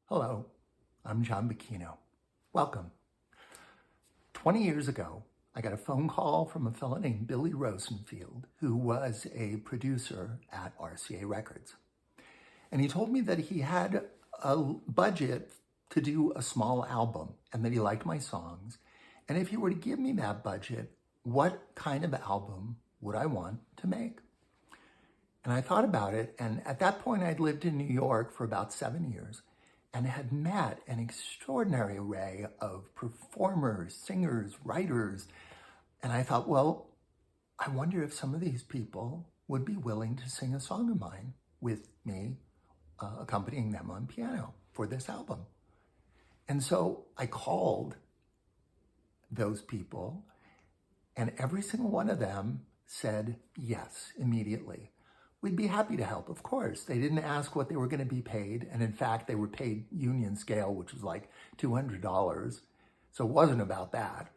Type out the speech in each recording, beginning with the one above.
Hello, I'm John Bucchino. Welcome. 20 years ago, I got a phone call from a fellow named Billy Rosenfield, who was a producer at RCA Records. And he told me that he had a budget to do a small album and that he liked my songs. And if he were to give me that budget, what kind of album would I want to make? And I thought about it, and at that point I'd lived in New York for about 7 years and had met an extraordinary array of performers, singers, writers. And I thought, well, I wonder if some of these people would be willing to sing a song of mine with me accompanying them on piano for this album. And so I called those people, and every single one of them said yes immediately. We'd be happy to help, of course. They didn't ask what they were going to be paid. And in fact, they were paid union scale, which was like $200. So it wasn't about that.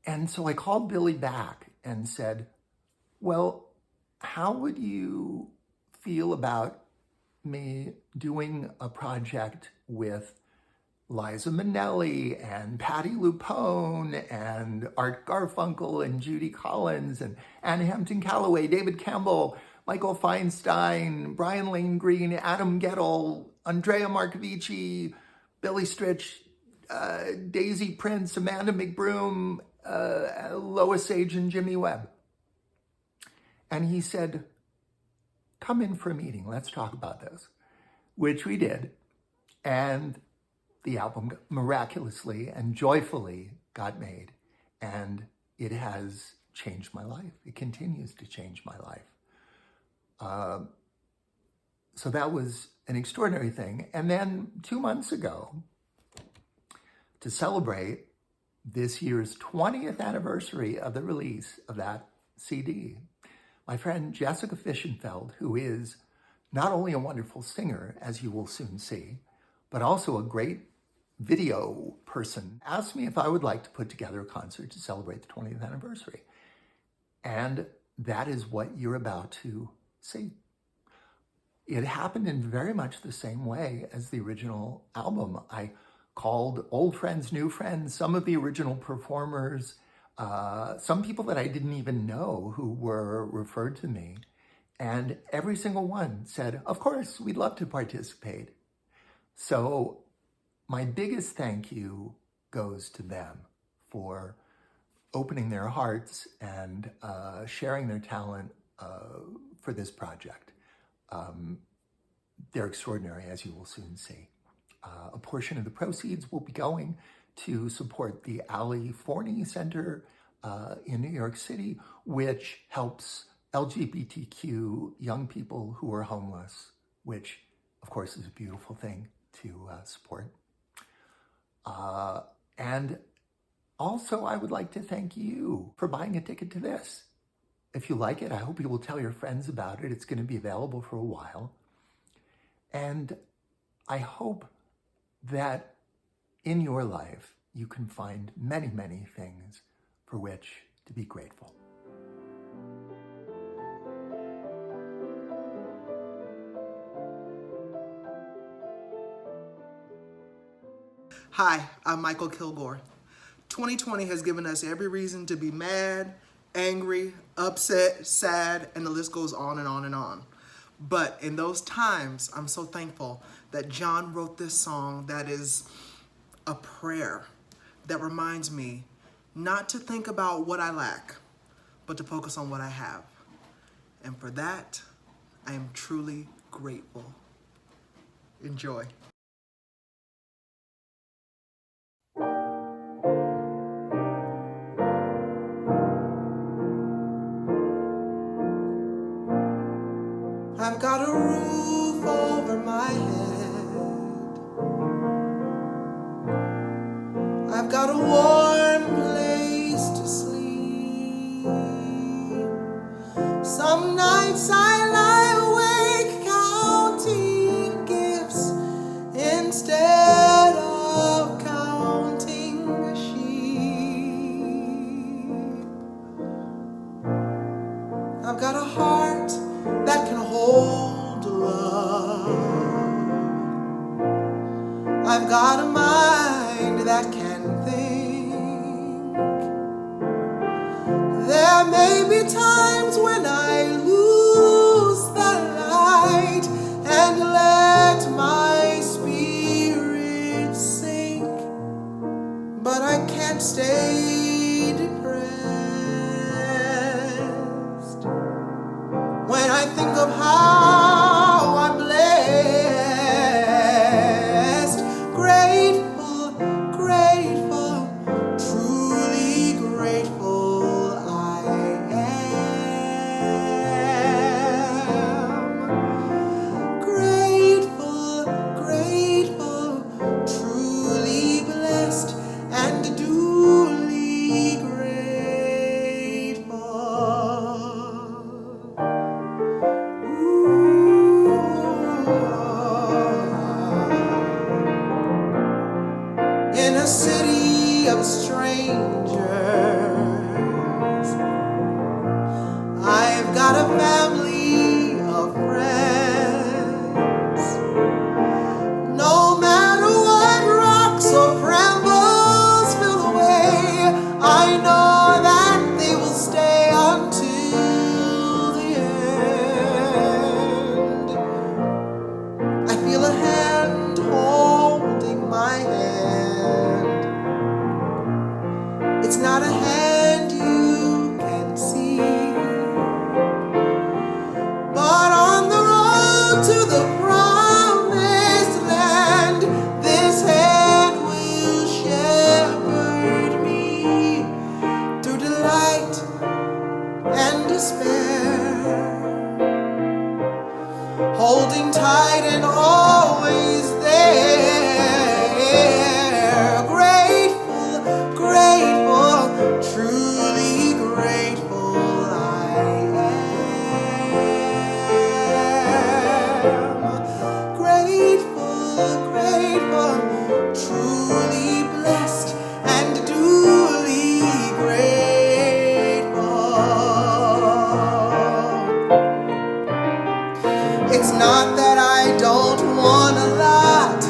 And so I called Billy back and said, well, how would you feel about me doing a project with Liza Minnelli and Patti LuPone and Art Garfunkel and Judy Collins and Hampton Callaway, David Campbell, Michael Feinstein, Brian Lane Green, Adam Gettle, Andrea Marcovicci, Billy Stritch, Daisy Prince, Amanda McBroom, Lois Sage, and Jimmy Webb. And he said, come in for a meeting. Let's talk about this, which we did. And the album miraculously and joyfully got made, and it has changed my life. It continues to change my life. So that was an extraordinary thing. And then 2 months ago, to celebrate this year's 20th anniversary of the release of that CD, my friend Jessica Fishenfeld, who is not only a wonderful singer, as you will soon see, but also a great video person, asked me if I would like to put together a concert to celebrate the 20th anniversary. And that is what you're about to see. It happened in very much the same way as the original album. I called old friends, new friends, some of the original performers, some people that I didn't even know who were referred to me. And every single one said, of course, we'd love to participate. So my biggest thank you goes to them for opening their hearts and sharing their talent for this project. They're extraordinary, as you will soon see. A portion of the proceeds will be going to support the Ali Forney Center in New York City, which helps LGBTQ young people who are homeless, which, of course, is a beautiful thing to support. And also, I would like to thank you for buying a ticket to this. If you like it, I hope you will tell your friends about it. It's going to be available for a while. And I hope that in your life, you can find many, many things for which to be grateful. Hi, I'm Mykal Kilgore. 2020 has given us every reason to be mad, angry, upset, sad, and the list goes on and on and on. But in those times, I'm so thankful that John wrote this song that is a prayer that reminds me not to think about what I lack, but to focus on what I have. And for that, I am truly grateful. Enjoy. I've got a roof over my head. I've got a warm place to sleep. Some nights I lie awake counting gifts instead of counting sheep. I've got a heart that can hold love. I've got a mind that can think. There may be times when I lose the light and let my spirit sink, but I can't stay depressed when I think of how I'm blessed, grateful, grateful, truly grateful I am. Grateful, grateful, truly blessed and duly grateful. In a city of strangers, I've got a family of friends. No matter what rocks or brambles fill the way, I know that they will stay until the end. I feel a hand holding my hand. It's not a hand you can see, but on the road to the promised land, this hand will shepherd me through delight and despair, holding tight and always there. Grateful, grateful, truly grateful I am. Grateful, grateful, truly blessed and duly grateful. It's not that I don't want a lot,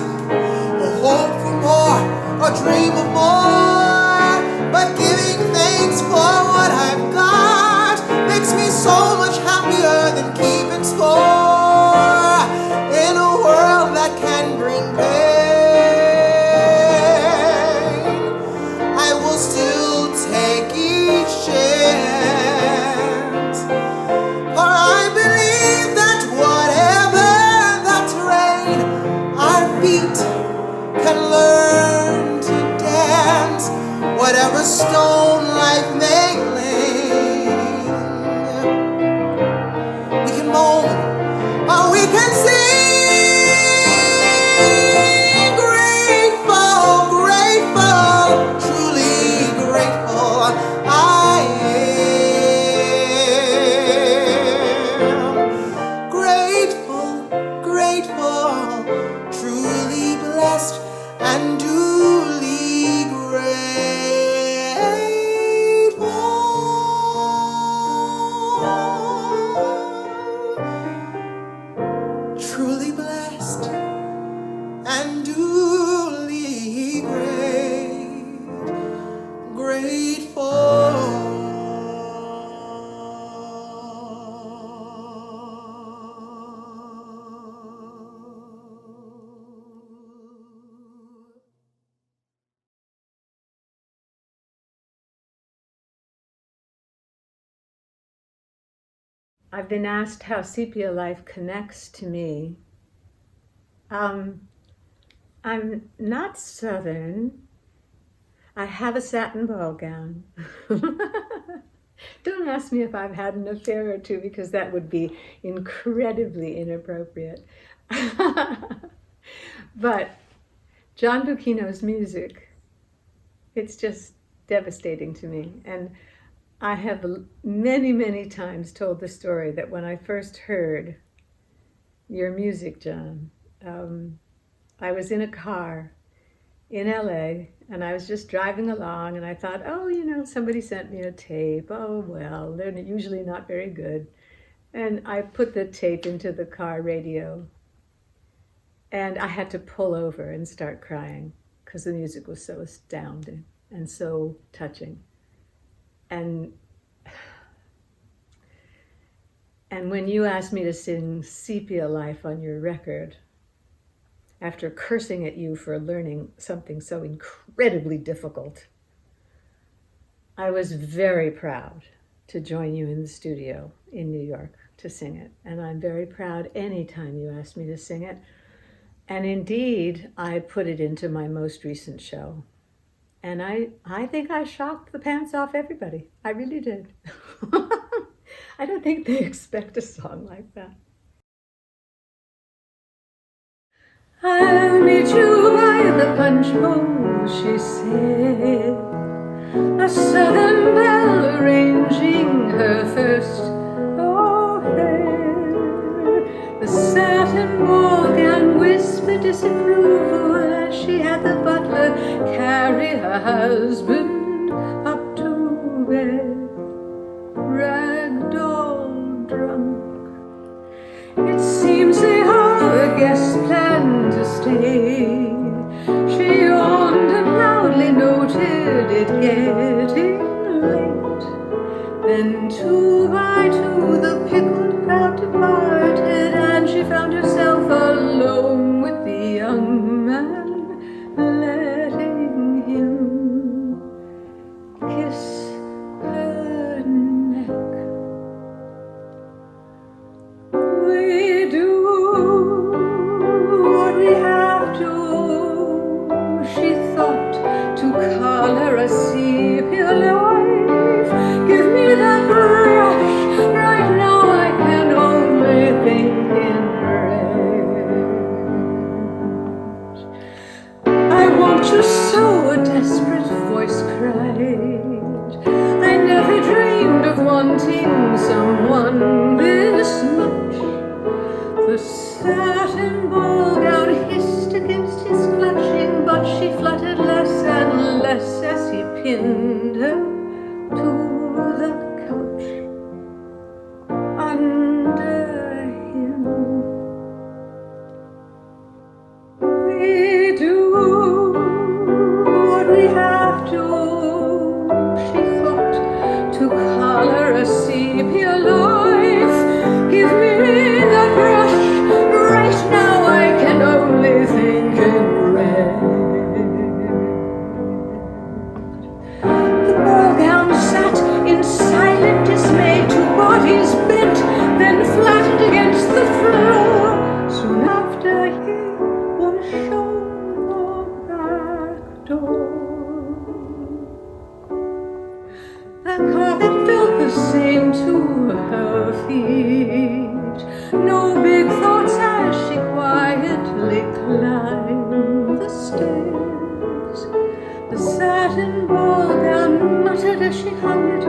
or hope for more, or dream of more, but giving thanks for what I've got makes me so much happier than keeping score. In a world that can bring pain, I will still take each chance, for I believe that whatever the terrain, our feet can learn to dance. Whatever stone life may fling, we can moan or we can sing. Grateful, grateful, truly grateful I am. Grateful, grateful, truly blessed and duly grateful. Truly blessed and duly grateful. I've been asked how sepia life connects to me. I'm not Southern. I have a satin ball gown. Don't ask me if I've had an affair or two, because that would be incredibly inappropriate. But John Bucchino's music, it's just devastating to me. And I have many, many times told the story that when I first heard your music, John, I was in a car in LA and I was just driving along and I thought, oh, you know, somebody sent me a tape. Oh, well, they're usually not very good. And I put the tape into the car radio. And I had to pull over and start crying because the music was so astounding and so touching. And when you asked me to sing Sepia Life on your record, after cursing at you for learning something so incredibly difficult, I was very proud to join you in the studio in New York to sing it. And I'm very proud anytime you ask me to sing it. And indeed, I put it into my most recent show. And I think I shocked the pants off everybody. I really did. I don't think they expect a song like that. I'll meet you by the punch bowl, she said. A southern belle arranging her first o'hare. The satin ball gown whispered disapproval as she had the butler carry her husband up to bed. Ragdoll drunk. It seems they are a guest plan to stay. She yawned and loudly noted it getting late. Then two by two the pickled crowd departed, and she found herself alone with the young man, letting him kiss her neck. We do what we have to, she thought, to call her a sepia life. Give me that brush, right now I can only think in red. I want you so, a desperate voice cried. I never dreamed of wanting someone this much. The satin ball gown hissed against his clutching, but she fluttered less and less as he pinned her to the couch under him. We do what we have to, she thought, to call her a sepia life. Give me that brush, right now I can only think in red. The ball gown sat in silent dismay, two bodies bent, then flattened against the floor. Soon after he was shown the back door. The carpet felt the same to her feet. No big thoughts as she quietly climbed the stairs. The satin ball gown muttered as she hung it,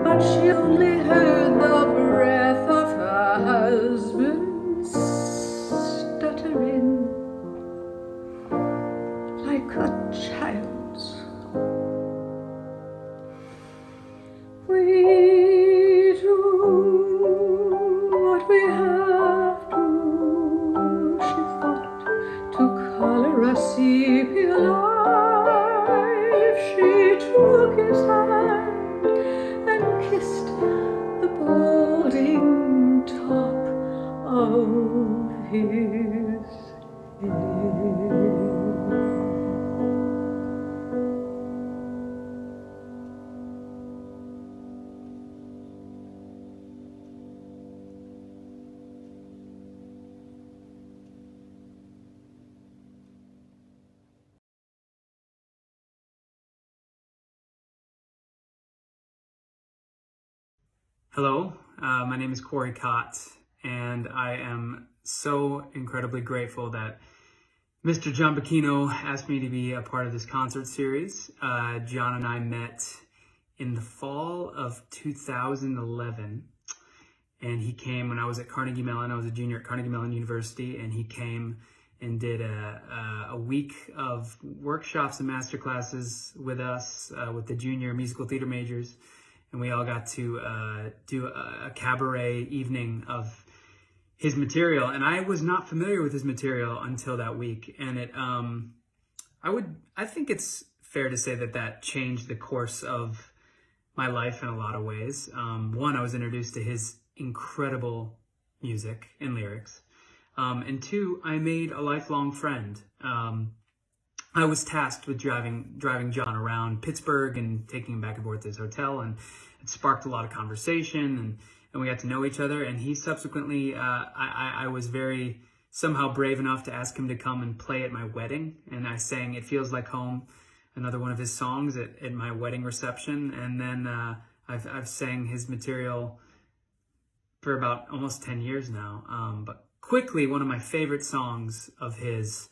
but she only heard the breath of her husband stuttering like a child's. We do what we have to, she thought, to call her a sepia life. She took his hand and kissed the balding top of his head. Hello, my name is Cott, and I am so incredibly grateful that Mr. John Bucchino asked me to be a part of this concert series. John and I met in the fall of 2011, and he came when I was at Carnegie Mellon. I was a junior at Carnegie Mellon University, and he came and did a week of workshops and master classes with us, with the junior musical theater majors. And we all got to do a cabaret evening of his material, and I was not familiar with his material until that week. And I think it's fair to say that changed the course of my life in a lot of ways. One, I was introduced to his incredible music and lyrics. And two, I made a lifelong friend. I was tasked with driving John around Pittsburgh and taking him back and forth to his hotel, and it sparked a lot of conversation, and we got to know each other. And he subsequently, I was very somehow brave enough to ask him to come and play at my wedding, and I sang "It Feels Like Home," another one of his songs, at my wedding reception. And then I've sang his material for about almost 10 years now. But quickly, one of my favorite songs of his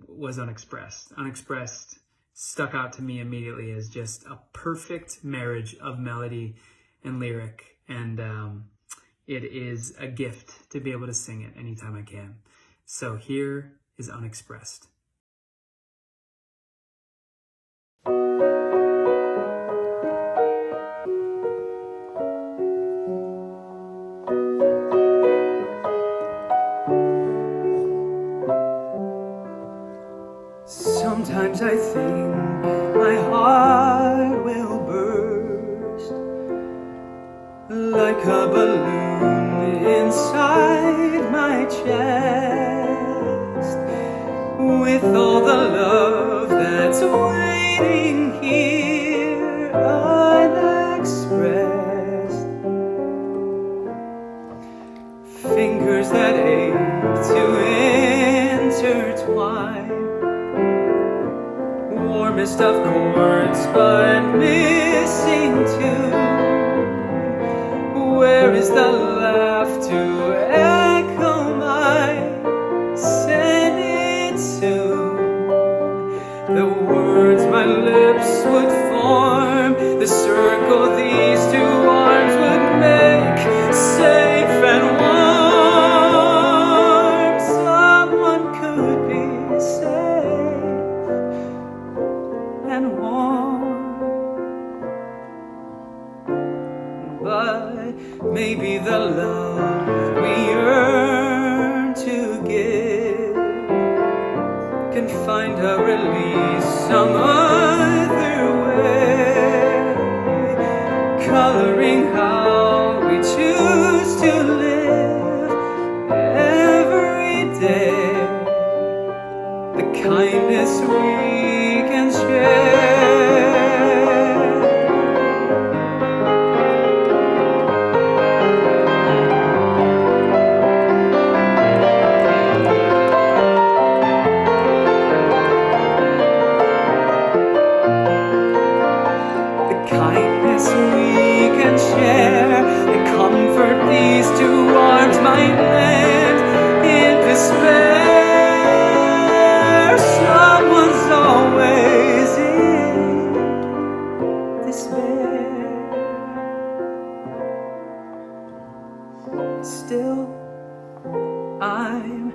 was Unexpressed. Unexpressed stuck out to me immediately as just a perfect marriage of melody and lyric, and it is a gift to be able to sing it anytime I can. So here is Unexpressed. Sometimes I think my heart will burst like a balloon inside my chest, with all the love that's waiting here unexpressed. Fingers that ache to intertwine, warmest of chords, but missing tune. Where is the laugh to echo my sentence soon? The words my lips would form, the circle these two arms would make, safe and warm. Someone could be safe and warm, but maybe the love we yearn to give can find a release some other way, coloring how we choose to live every day, the kindness we can share. These two arms might land in despair. Someone's always in despair. Still, I'm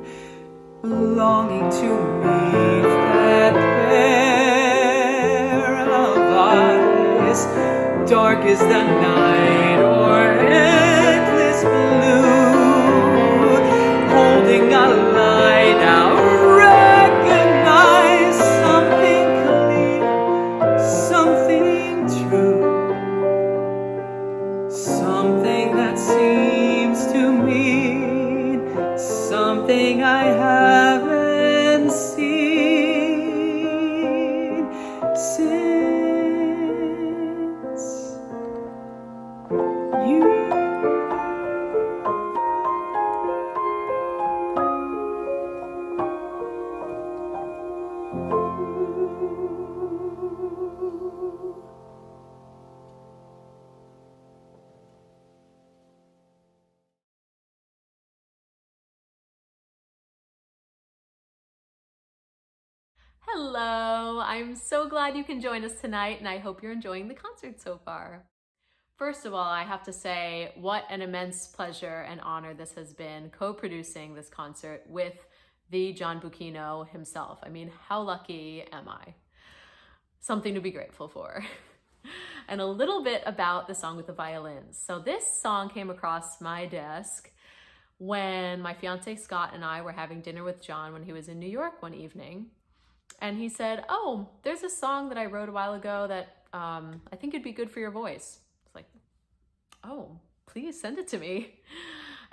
longing to meet that pair of eyes, dark as the night or endless blue, holding a light out, recognize something clear, something true, something that seems to mean something I haven't seen since you. Hello, I'm so glad you can join us tonight, and I hope you're enjoying the concert so far. First of all, I have to say what an immense pleasure and honor this has been, co-producing this concert with the John Bucchino himself. I mean, how lucky am I? Something to be grateful for. and a little bit about the song with the violins. So this song came across my desk when my fiance Scott and I were having dinner with John when he was in New York one evening. And he said, oh, there's a song that I wrote a while ago that I think it'd be good for your voice. It's like, oh, please send it to me.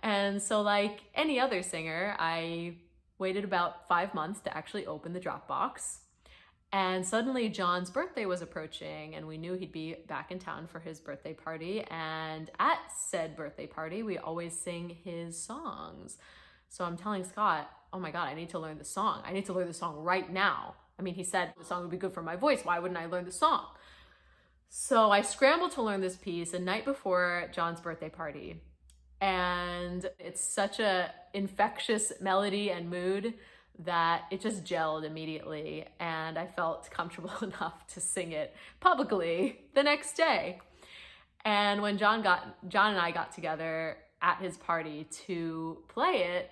And so like any other singer, I waited about 5 months to actually open the Dropbox. And suddenly John's birthday was approaching and we knew he'd be back in town for his birthday party. And at said birthday party, we always sing his songs. So I'm telling Scott, oh my God, I need to learn the song. I need to learn the song right now. I mean, he said the song would be good for my voice. Why wouldn't I learn the song? So I scrambled to learn this piece the night before John's birthday party. And it's such a infectious melody and mood that it just gelled immediately, and I felt comfortable enough to sing it publicly the next day. And when John and I got together at his party to play it,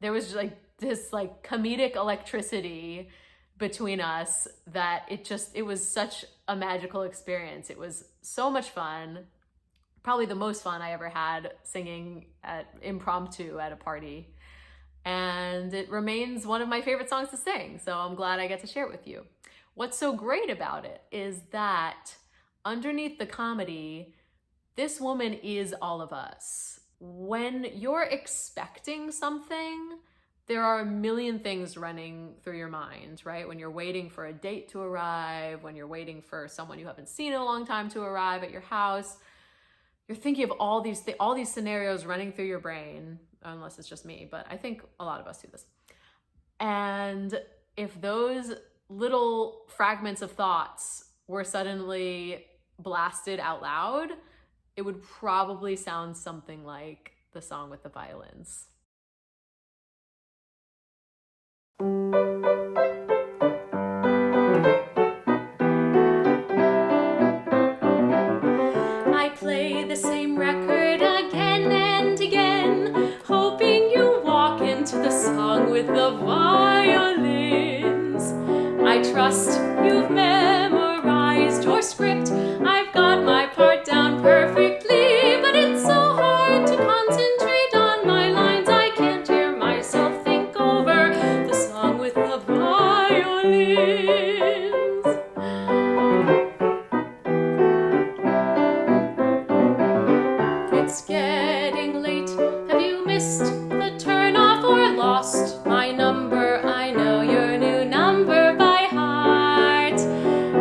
there was like this like comedic electricity between us that it was such a magical experience. It was so much fun, probably the most fun I ever had singing impromptu at a party. And it remains one of my favorite songs to sing, so I'm glad I get to share it with you. What's so great about it is that underneath the comedy, this woman is all of us. When you're expecting something, there are a million things running through your mind, right? When you're waiting for a date to arrive, when you're waiting for someone you haven't seen in a long time to arrive at your house, you're thinking of all these scenarios running through your brain, unless it's just me, but I think a lot of us do this. And if those little fragments of thoughts were suddenly blasted out loud, it would probably sound something like the song with the violins. I play the same record again and again, hoping you walk into the song with the violins. I trust you've memorized your script. I've got my part down perfectly, but it's so hard to concentrate on my lines. I can't hear myself think over the song with the violins. It's getting late. Have you missed the turnoff or lost my number? I know your new number by heart.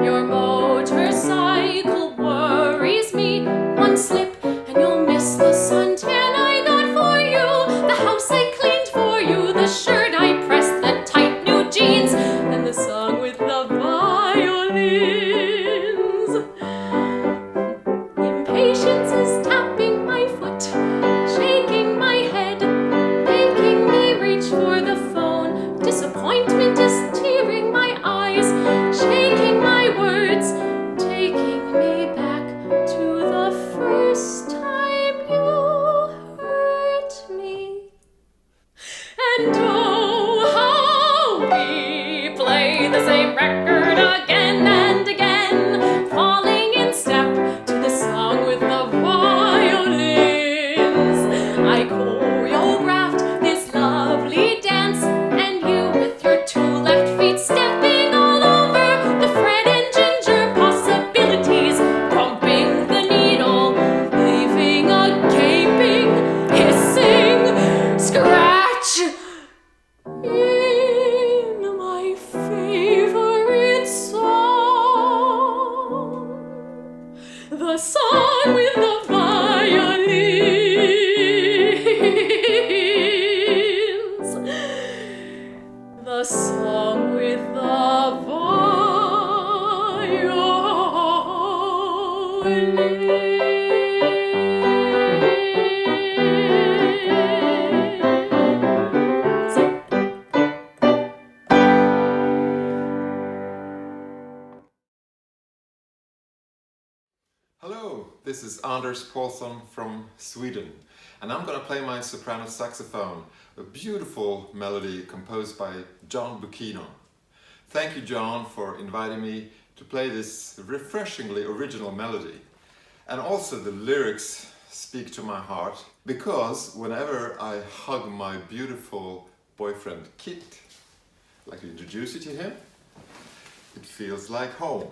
Your motorcycle worries me. One slip and you'll miss the suntan I got for you, the house I cleaned for you, the shirt I pressed, the tight new jeans, and the song with the violins. Impatience is tapping my foot, shaking my head, making me reach for the phone. Disappointment is tearing my eyes, shaking my words, taking me back to the first time you hurt me. And oh, how we play the same record again and again, falling in step to the song with the violins. I choreographed this lovely dance, and you with your two left feet stepping all over the Fred and Ginger possibilities, pumping the needle, leaving a gaping, hissing scratch in my favorite song, the song with the violins, the song with the violins. Hello, this is Anders Paulsson from Sweden, and I'm going to play my soprano saxophone, a beautiful melody composed by John Bucchino. Thank you, John, for inviting me to play this refreshingly original melody. And also the lyrics speak to my heart, because whenever I hug my beautiful boyfriend Kit, I'd like to introduce you to him, it feels like home.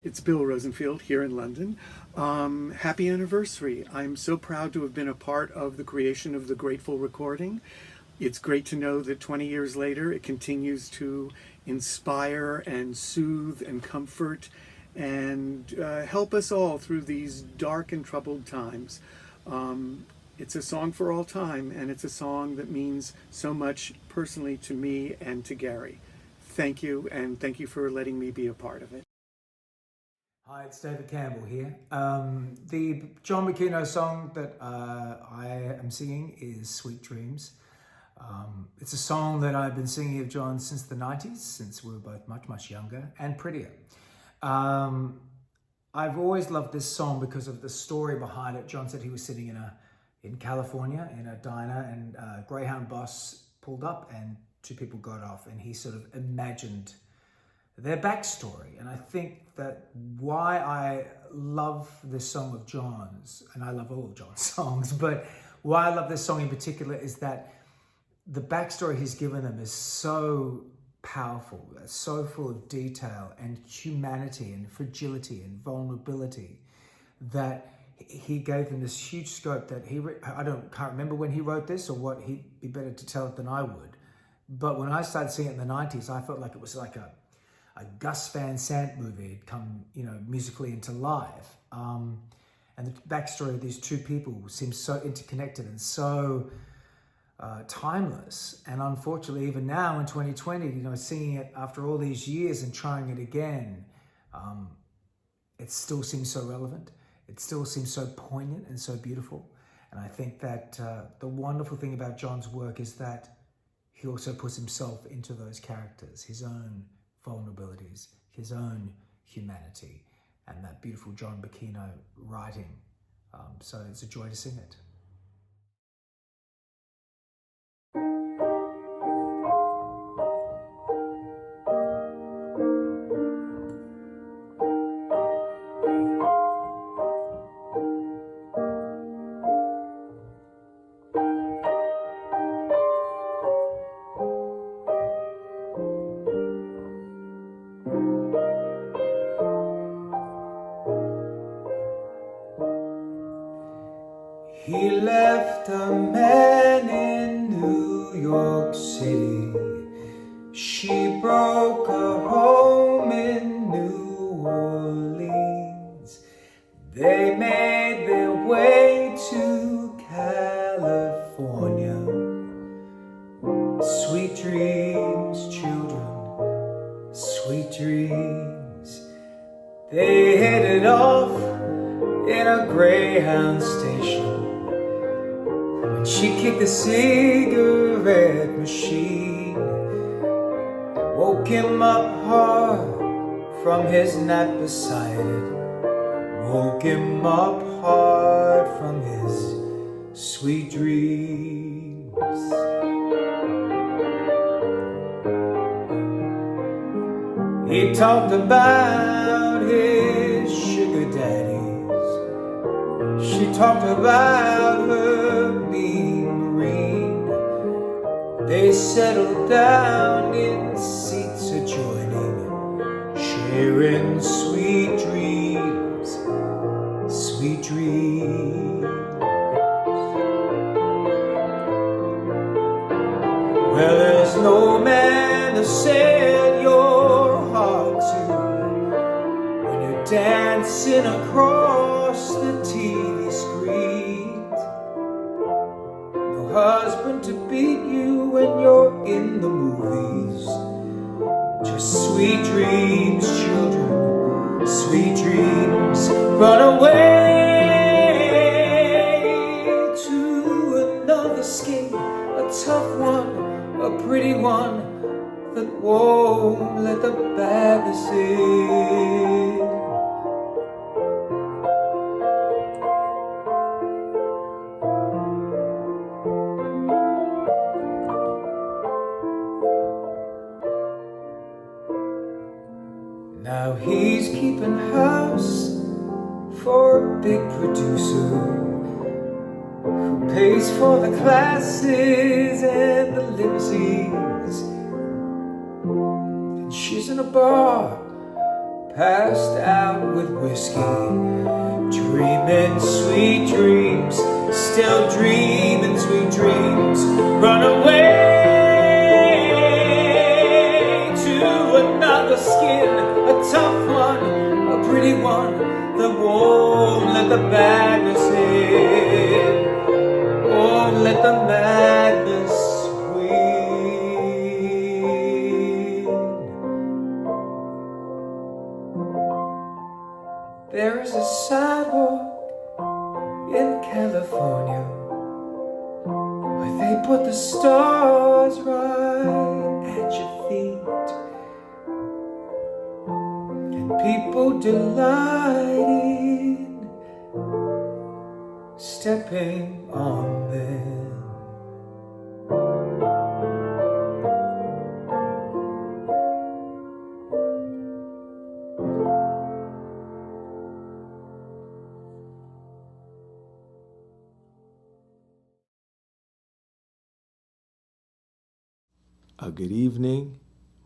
It's Bill Rosenfield here in London. Happy anniversary. I'm so proud to have been a part of the creation of the Grateful recording. It's great to know that 20 years later it continues to inspire and soothe and comfort and help us all through these dark and troubled times. It's a song for all time, and it's a song that means so much personally to me and to Gary. Thank you, and thank you for letting me be a part of it. Hi, it's David Campbell here. The John Bucchino song that I am singing is Sweet Dreams. It's a song that I've been singing of John since the 90s, since we were both much, much younger and prettier. I've always loved this song because of the story behind it. John said he was sitting in California in a diner, and a Greyhound bus pulled up and two people got off, and he sort of imagined their backstory. And I think that why I love this song of John's, and I love all of John's songs, but why I love this song in particular is that the backstory he's given them is so powerful, so full of detail and humanity and fragility and vulnerability, that he gave them this huge scope that can't remember when he wrote this or what. He'd be better to tell it than I would. But when I started seeing it in the 90s, I felt like it was like a Gus Van Sant movie had come, musically into life. And the backstory of these two people seems so interconnected and so timeless. And unfortunately, even now in 2020, singing it after all these years and trying it again, it still seems so relevant. It still seems so poignant and so beautiful. And I think that the wonderful thing about John's work is that he also puts himself into those characters, his own vulnerabilities, his own humanity, and that beautiful John Bucchino writing. So it's a joy to sing it. He left a man in New York City. She broke a home in New Orleans. They made their way to California. Sweet dreams, children, sweet dreams. They headed off in a Greyhound station. She kicked the cigarette machine, woke him up hard from his nap beside it, woke him up hard from his sweet dreams. He talked about his sugar daddies. She talked about her mean Marine. They settled down in seats adjoining, sharing sweet dreams, sweet dreams. Well, there's no man to set your heart to when you're dancing across the TV screen. No husband to beat you when you're in the movies. Just sweet dreams, children, sweet dreams. Run away to another skin, a tough one, a pretty one that won't let the badness in. Now he's keeping house for a big producer who pays for the classes and the limousines. And she's in a bar, passed out with whiskey, dreaming sweet dreams, still dreaming sweet dreams. Run away to another skin, a tough one, a pretty one that won't let the madness in, won't let the madness win. There is a sidewalk in California where they put the stars right at your feet. People delight in stepping on them. Good evening.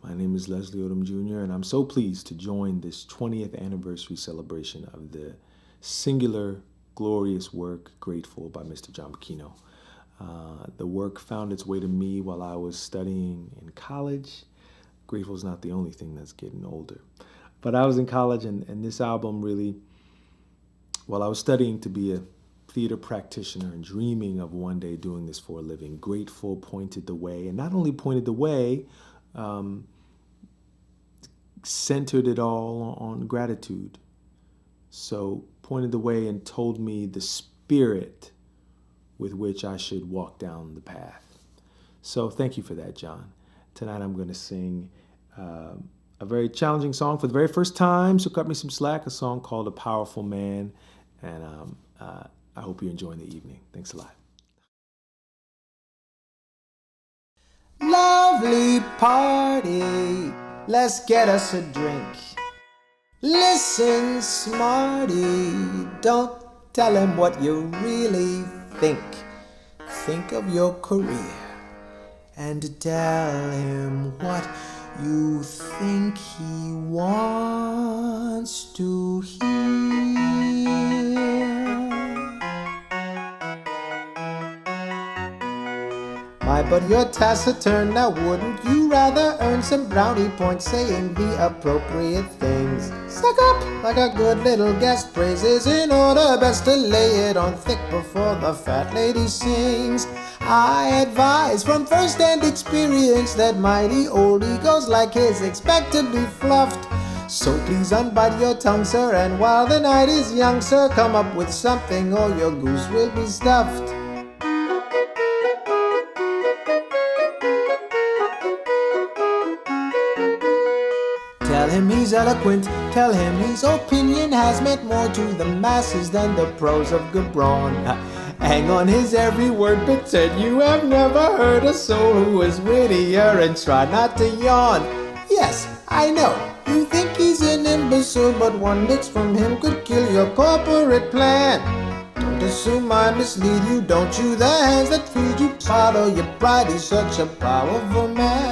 My name is Leslie Odom Jr., and I'm so pleased to join this 20th anniversary celebration of the singular, glorious work, Grateful, by Mr. John Bucchino. The work found its way to me while I was studying in college. Grateful is not the only thing that's getting older. But I was in college, and this album really, while I was studying to be a theater practitioner and dreaming of one day doing this for a living, Grateful pointed the way, and not only pointed the way, centered it all on gratitude. So pointed the way and told me the spirit with which I should walk down the path. So thank you for that, John. Tonight I'm going to sing a very challenging song for the very first time, so cut me some slack, a song called A Powerful Man, and I hope you're enjoying the evening. Thanks a lot. Lovely party, let's get us a drink. Listen, smarty, don't tell him what you really think. Think of your career and tell him what you think he wants to hear. But you're taciturn, now wouldn't you rather earn some brownie points saying the appropriate things? Suck up like a good little guest, praises in order, best to lay it on thick before the fat lady sings. I advise from first-hand experience that mighty old egos like his expect to be fluffed. So please unbite your tongue, sir, and while the night is young, sir, come up with something or your goose will be stuffed. Tell him he's eloquent, tell him his opinion has meant more to the masses than the prose of Gabron. Hang on his every word, pretend you have never heard a soul who is wittier, and try not to yawn. Yes, I know, you think he's an imbecile, but one mix from him could kill your corporate plan. Don't assume I mislead you, don't chew the hands that feed you. Swallow your pride, he's such a powerful man.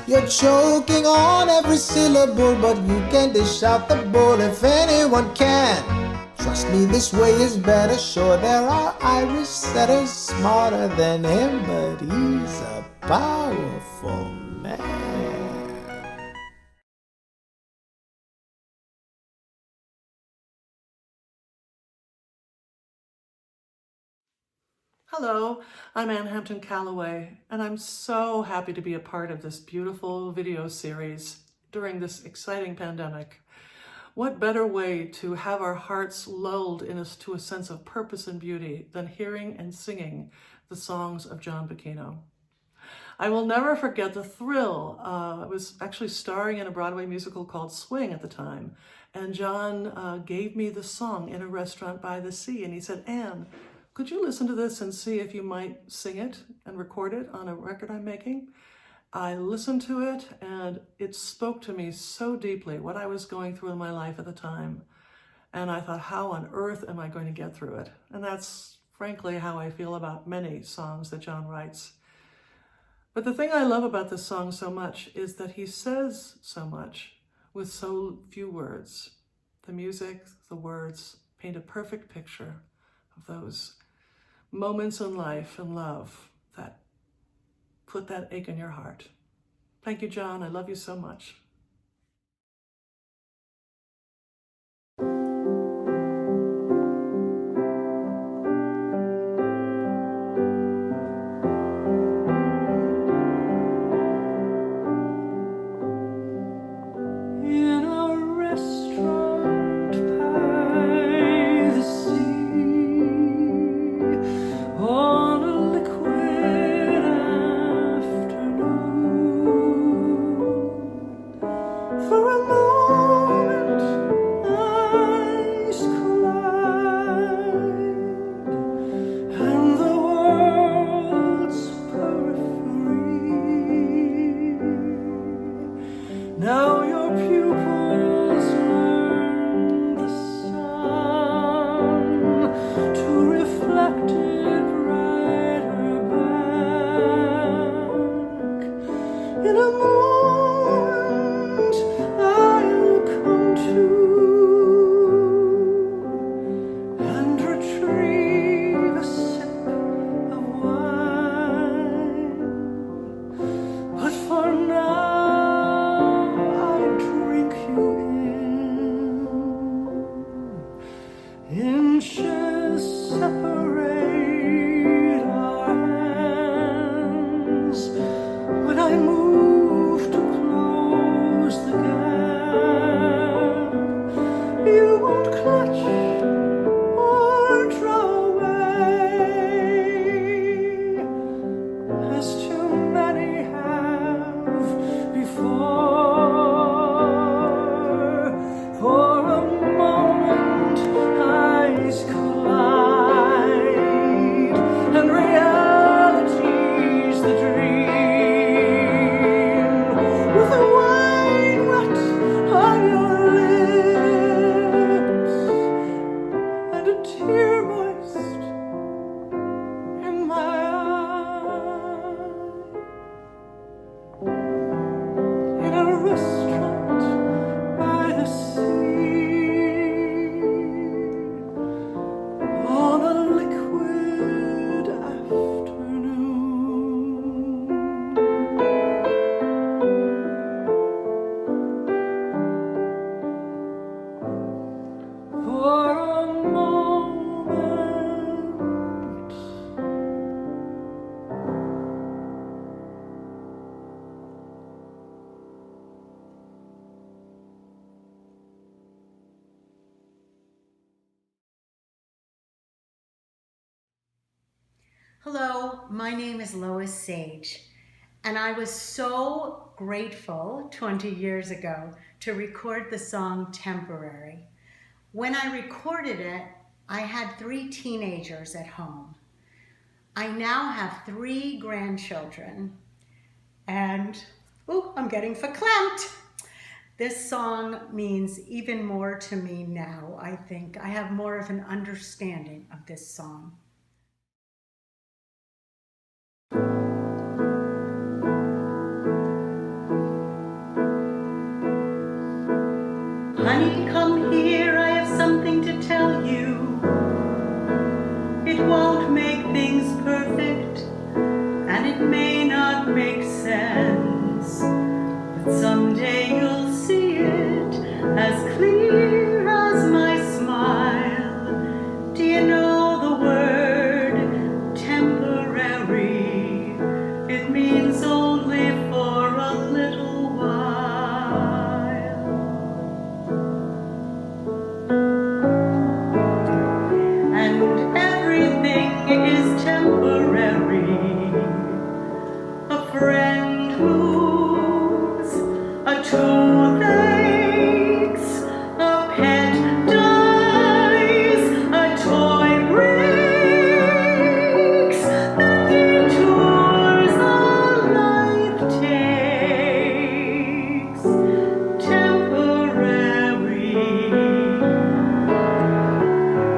You're choking on every syllable, but you can dish out the bull if anyone can. Trust me, this way is better. Sure, there are Irish setters smarter than him, but he's a powerful man. Hello, I'm Hampton Callaway, and I'm so happy to be a part of this beautiful video series during this exciting pandemic. What better way to have our hearts lulled to a sense of purpose and beauty than hearing and singing the songs of John Bucchino. I will never forget the thrill. I was actually starring in a Broadway musical called Swing at the time, and John gave me the song in a restaurant by the sea, and he said, "Anne, could you listen to this and see if you might sing it and record it on a record I'm making?" I listened to it, and it spoke to me so deeply, what I was going through in my life at the time. And I thought, how on earth am I going to get through it? And that's frankly how I feel about many songs that John writes. But the thing I love about this song so much is that he says so much with so few words. The music, the words paint a perfect picture of those moments in life and love that put that ache in your heart. Thank you, John. I love you so much. In a restaurant by the sea, on a liquid afternoon, for a moment eyes collide, and the world's periphery. Now your pupils learn the sound Hello, my name is Lois Sage, and I was so grateful 20 years ago to record the song Temporary. When I recorded it, I had 3 teenagers at home. I now have 3 grandchildren, and, I'm getting verklempt. This song means even more to me now, I think. I have more of an understanding of this song. Honey, come here, I have something to tell you. It won't make things perfect, and it may not make sense, but someday you'll see it as clear as my smile. Do you know the word temporary? It means only for a little while. And everything is temporary. A friend who's a tooth aches, a pet dies, a toy breaks, the detours a life takes, temporary.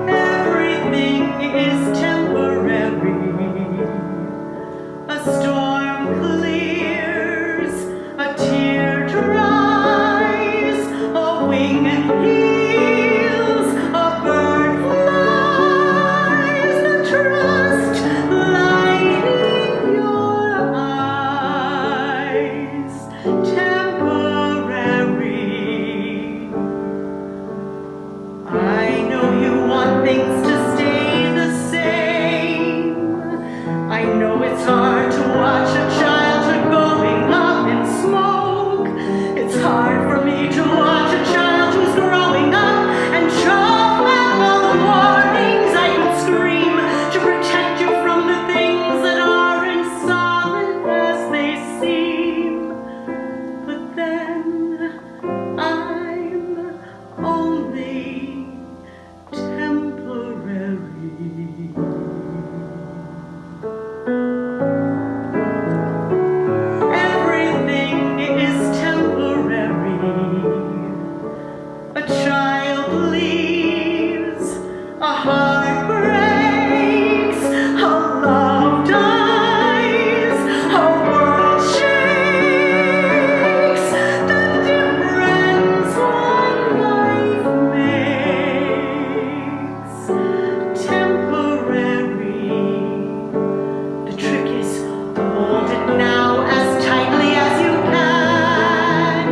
Everything is temporary. A storm clears, a tear dries, a wing heals, a bird flies, the trust lighting your eyes, temporary. I know you want things to stay the same. I know it's hard to watch a childhood going up in smoke. It's hard for me to watch a child who's growing up and choke out all the warnings I could scream to protect you from the things that aren't solid as they seem. But then I'm only temporary. Everything is temporary. A child leaves, a heart breaks, a love dies, a world shakes. The difference one life makes, temporary. The trick is hold it now as tightly as you can.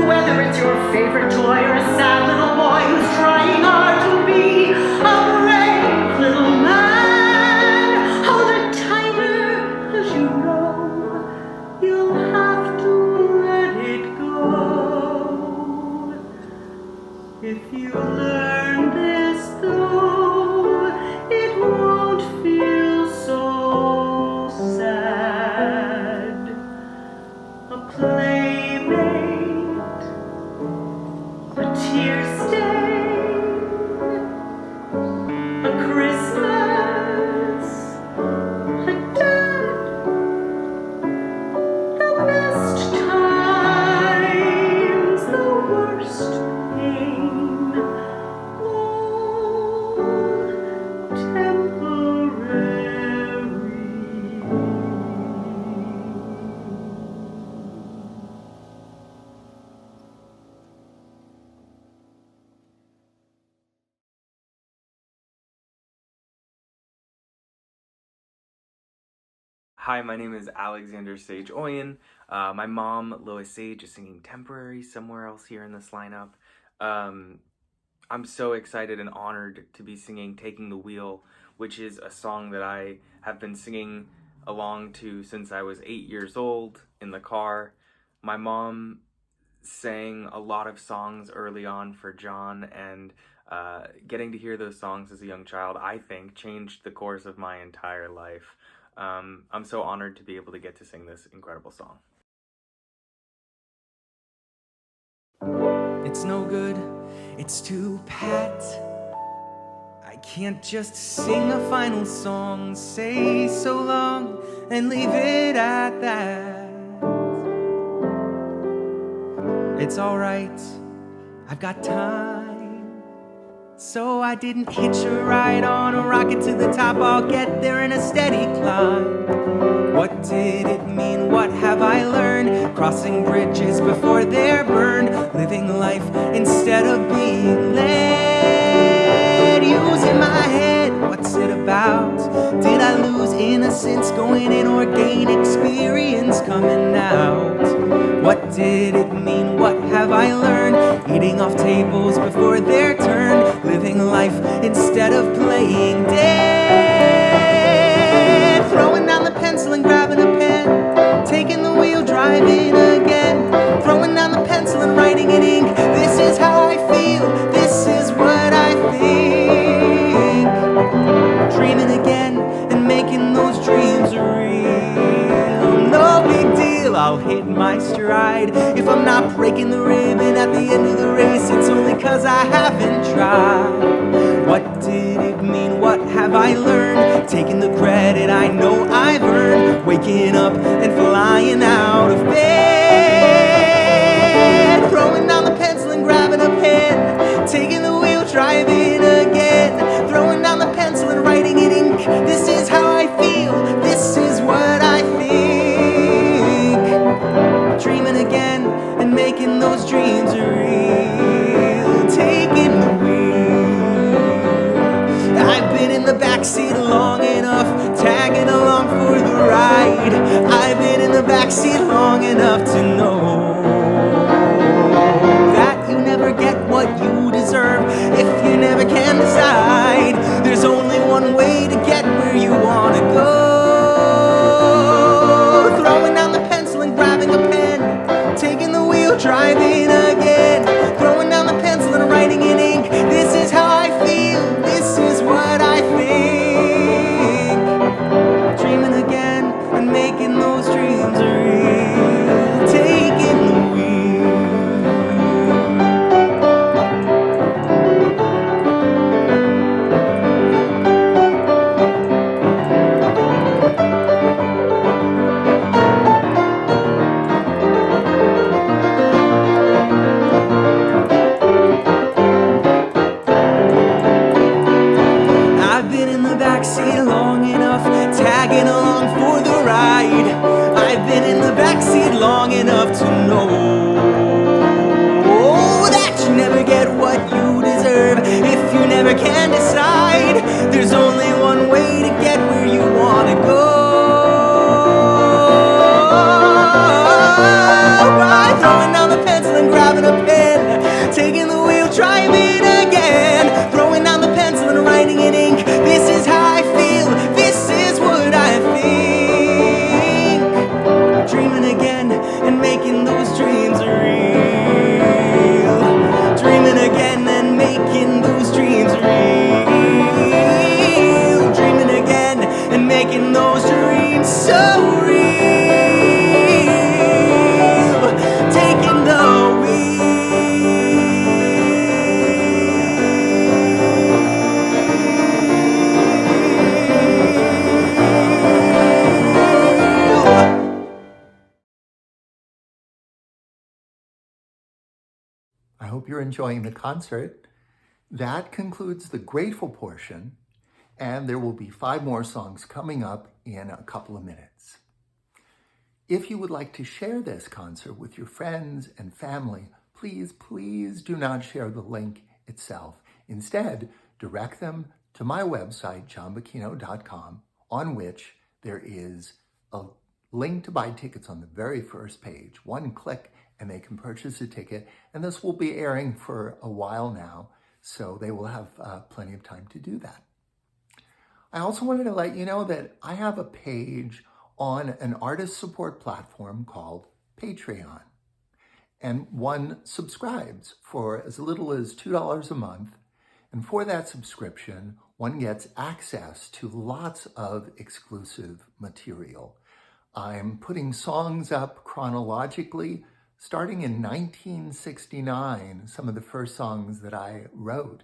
Whether it's your favorite toy or a sad little boy who's trying hard to be a brave little man, hold it tighter, 'cause you know you'll have to let it go. If you learn this though, it won't feel so sad. A playmate, a tear stain, a Christmas, a dad, the best times, the worst pain, all Hi, my name is Alexander Sage Oyen. My mom, Lois Sage, is singing Temporary somewhere else here in this lineup. I'm so excited and honored to be singing Taking the Wheel, which is a song that I have been singing along to since I was 8 years old in the car. My mom sang a lot of songs early on for John, and Getting to hear those songs as a young child, I think, changed the course of my entire life. I'm so honored to be able to get to sing this incredible song. It's no good, it's too pat. I can't just sing a final song, say so long, and leave it at that. It's alright, I've got time. So I didn't hitch a ride on a rocket to the top. I'll get there in a steady climb. What did it mean? What have I learned? Crossing bridges before they're burned. Living life instead of being led. Using my head, what's it about? Did I lose innocence going in or gain experience coming out? What did it mean? What have I learned? Eating off tables before their turn. Living life instead of playing dead. Throwing down the pencil and grabbing a pen. Taking the wheel, driving again. Throwing down the pencil and writing in ink. This is how I feel. This is what I think. Dreaming again and making those dreams real. No big deal, I'll hit my stride. If I'm not breaking the ribbon at the end of the race, it's only 'cause I haven't tried. What did it mean? What have I learned? Taking the credit I know I've earned. Waking up and flying out of bed. Throwing down the pencil and grabbing a pen. Taking the wheel, driving again. Throwing down the pencil and writing in ink. This is how I feel. This is what I think. Dreaming again and making those dreams real. Taking the wheel. I've been in the backseat long enough, tagging along for the ride. I've been in the backseat long enough to know that you never get what you deserve if you never can decide. There's only one way to get where you want to go. Throwing down the pencil and grabbing a pen. Taking the wheel, driving again. Throwing down the pencil and writing in ink. This is how I feel. This is what I think. Dreaming again and making those dreams real. Taking the wheel. Backseat long enough, tagging along for the ride. I've been in the backseat long enough to know that you never get what you deserve if you never can decide. There's only one way to get where you want to go. By throwing down the pencil and grabbing a pen. Taking the wheel, driving again. Throwing down the pencil and writing in ink. This is how I feel, this is what I think. Dreaming again and making those dreams real. Dreaming again and making those dreams real. Dreaming again and making those dreams so real. Taking the I hope you're enjoying the concert. That concludes the grateful portion, and there will be 5 more songs coming up in a couple of minutes. If you would like to share this concert with your friends and family, please do not share the link itself. Instead, direct them to my website, johnbucchino.com, on which there is a link to buy tickets on the very first page. One click and they can purchase a ticket, and this will be airing for a while now, so they will have plenty of time to do that. I also wanted to let you know that I have a page on an artist support platform called Patreon, and one subscribes for as little as $2 a month, And for that subscription, one gets access to lots of exclusive material. I'm putting songs up chronologically, starting in 1969, some of the first songs that I wrote,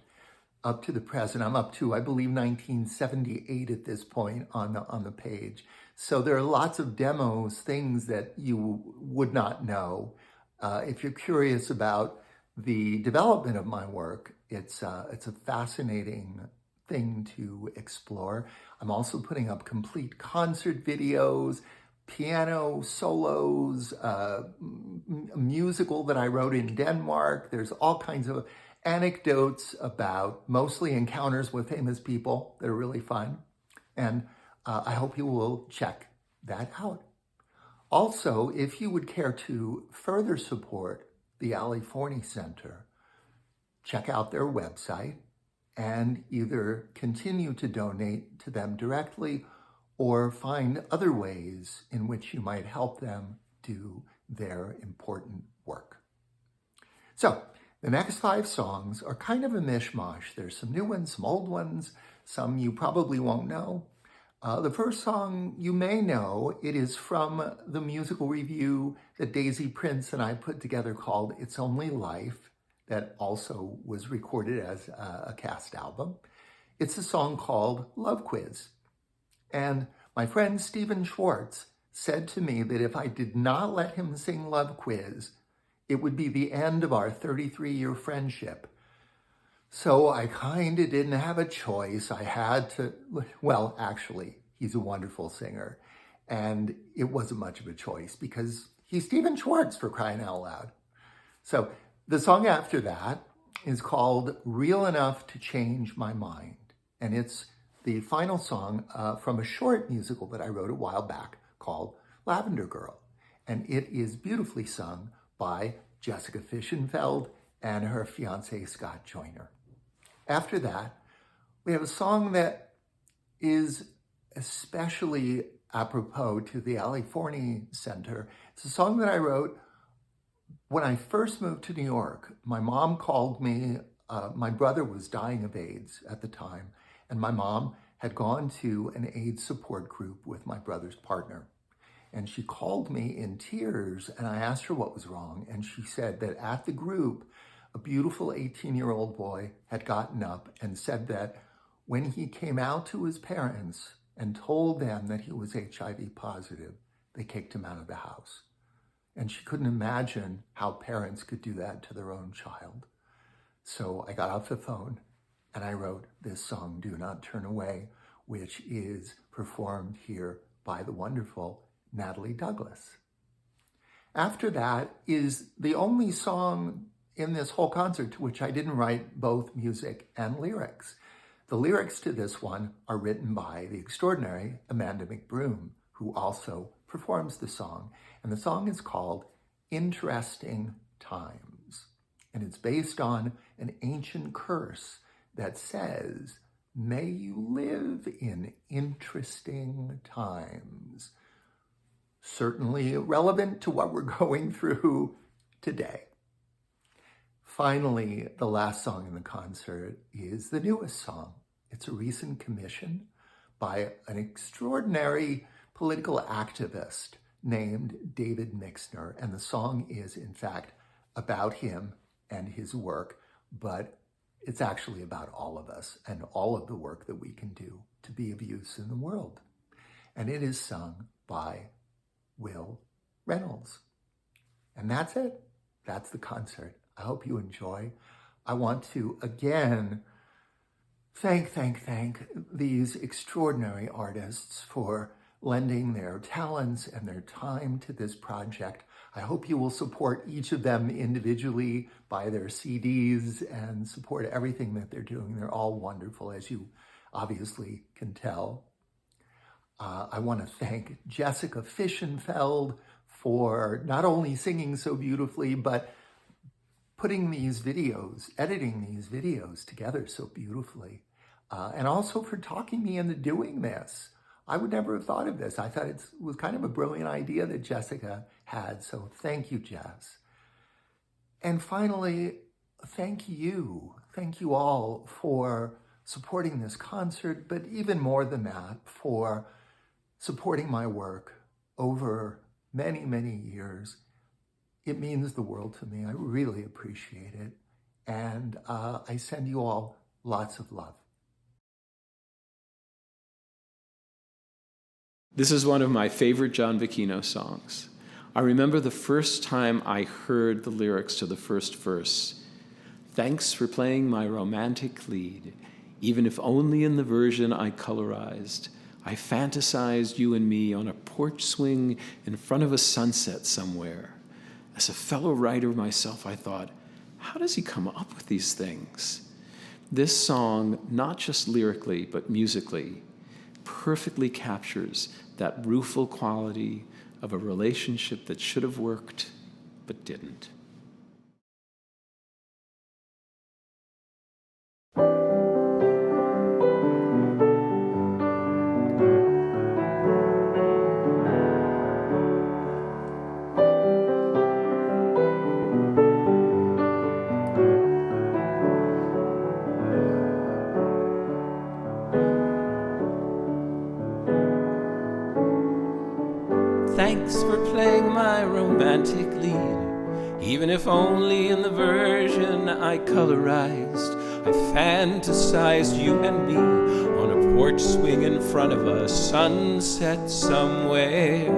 up to the present. I'm up to, I believe, 1978 at this point on the page. So there are lots of demos, things that you would not know. If you're curious about the development of my work, it's a fascinating thing to explore. I'm also putting up complete concert videos, piano solos, a musical that I wrote in Denmark. There's all kinds of anecdotes about mostly encounters with famous people that are really fun. And I hope you will check that out. Also, if you would care to further support the Ali Forney Center, check out their website and either continue to donate to them directly or find other ways in which you might help them do their important work. So, the next 5 songs are kind of a mishmash. There's some new ones, some old ones, some you probably won't know. The first song you may know, it is from the musical review that Daisy Prince and I put together called It's Only Life, that also was recorded as a cast album. It's a song called Love Quiz. And my friend Stephen Schwartz said to me that if I did not let him sing Love Quiz, it would be the end of our 33-year friendship. So I kind of didn't have a choice. I had to, well, actually, he's a wonderful singer. And it wasn't much of a choice because he's Stephen Schwartz, for crying out loud. So the song after that is called Real Enough to Change My Mind. And it's the final song from a short musical that I wrote a while back called Lavender Girl. And it is beautifully sung by Jessica Fishenfeld and her fiancé, Scott Joyner. After that, we have a song that is especially apropos to the Ali Forney Center. It's a song that I wrote when I first moved to New York. My mom called me. My brother was dying of AIDS at the time, and my mom had gone to an AIDS support group with my brother's partner. And she called me in tears, and I asked her what was wrong. And she said that at the group, a beautiful 18-year-old boy had gotten up and said that when he came out to his parents and told them that he was HIV positive, they kicked him out of the house. And she couldn't imagine how parents could do that to their own child. So I got off the phone and I wrote this song, Do Not Turn Away, which is performed here by the wonderful Natalie Douglas. After that is the only song in this whole concert to which I didn't write both music and lyrics. The lyrics to this one are written by the extraordinary Amanda McBroom, who also performs the song. And the song is called Interesting Times. And it's based on an ancient curse that says, may you live in interesting times. Certainly relevant to what we're going through today. Finally, the last song in the concert is the newest song. It's a recent commission by an extraordinary political activist named David Mixner. And the song is, in fact, about him and his work, but it's actually about all of us and all of the work that we can do to be of use in the world. And it is sung by Will Reynolds. And that's it. That's the concert. I hope you enjoy. I want to, again, thank these extraordinary artists for lending their talents and their time to this project. I hope you will support each of them individually, buy their CDs, and support everything that they're doing. They're all wonderful, as you obviously can tell. I want to thank Jessica Fishenfeld for not only singing so beautifully, but putting these videos, editing these videos together so beautifully. And also for talking me into doing this. I would never have thought of this. I thought it was kind of a brilliant idea that Jessica had. So thank you, Jess. And finally, thank you. Thank you all for supporting this concert, but even more than that, for supporting my work over many, many years. It means the world to me. I really appreciate it. And I send you all lots of love. This is one of my favorite John Bucchino songs. I remember the first time I heard the lyrics to the first verse. Thanks for playing my romantic lead, even if only in the version I colorized. I fantasized you and me on a porch swing in front of a sunset somewhere. As a fellow writer myself, I thought, how does he come up with these things? This song, not just lyrically, but musically, perfectly captures that rueful quality of a relationship that should have worked, but didn't. Thanks for playing my romantic lead, even if only in the version I colorized. I fantasized you and me on a porch swing in front of a sunset somewhere.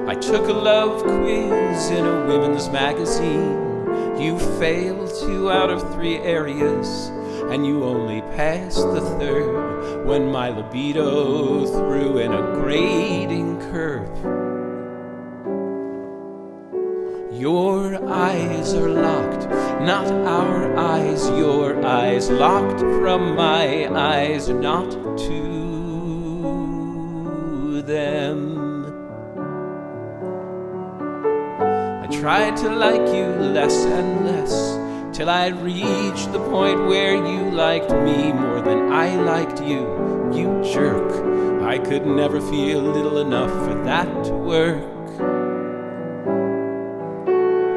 I took a love quiz in a women's magazine. You failed 2 out of 3 areas, and you only passed the third when my libido threw in a grading curve. Your eyes are locked, not our eyes, your eyes locked from my eyes, not to them. I tried to like you less and less, till I reached the point where you liked me more than I liked you, you jerk. I could never feel little enough for that to work.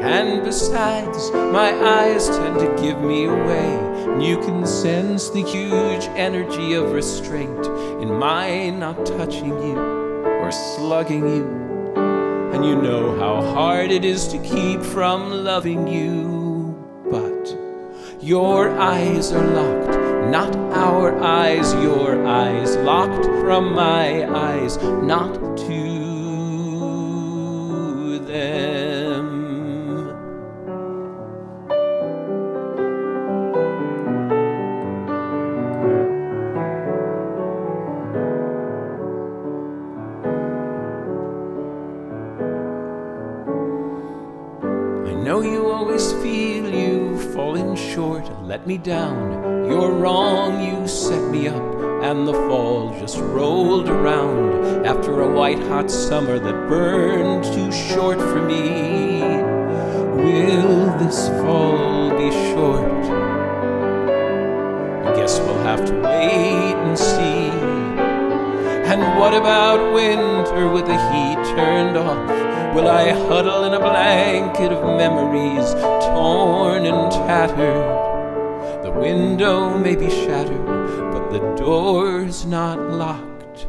And besides, my eyes tend to give me away, and you can sense the huge energy of restraint in my not touching you or slugging you. And you know how hard it is to keep from loving you. But your eyes are locked, not our eyes, your eyes locked from my eyes, not to them. I know you always feel you've fallen short, let me down. You're wrong, you set me up, and the fall just rolled around after a white-hot summer that burned too short for me. Will this fall be short? I guess we'll have to wait and see. And what about winter with the heat turned off? Will I huddle in a blanket of memories, torn and tattered? The window may be shattered, but the door's not locked.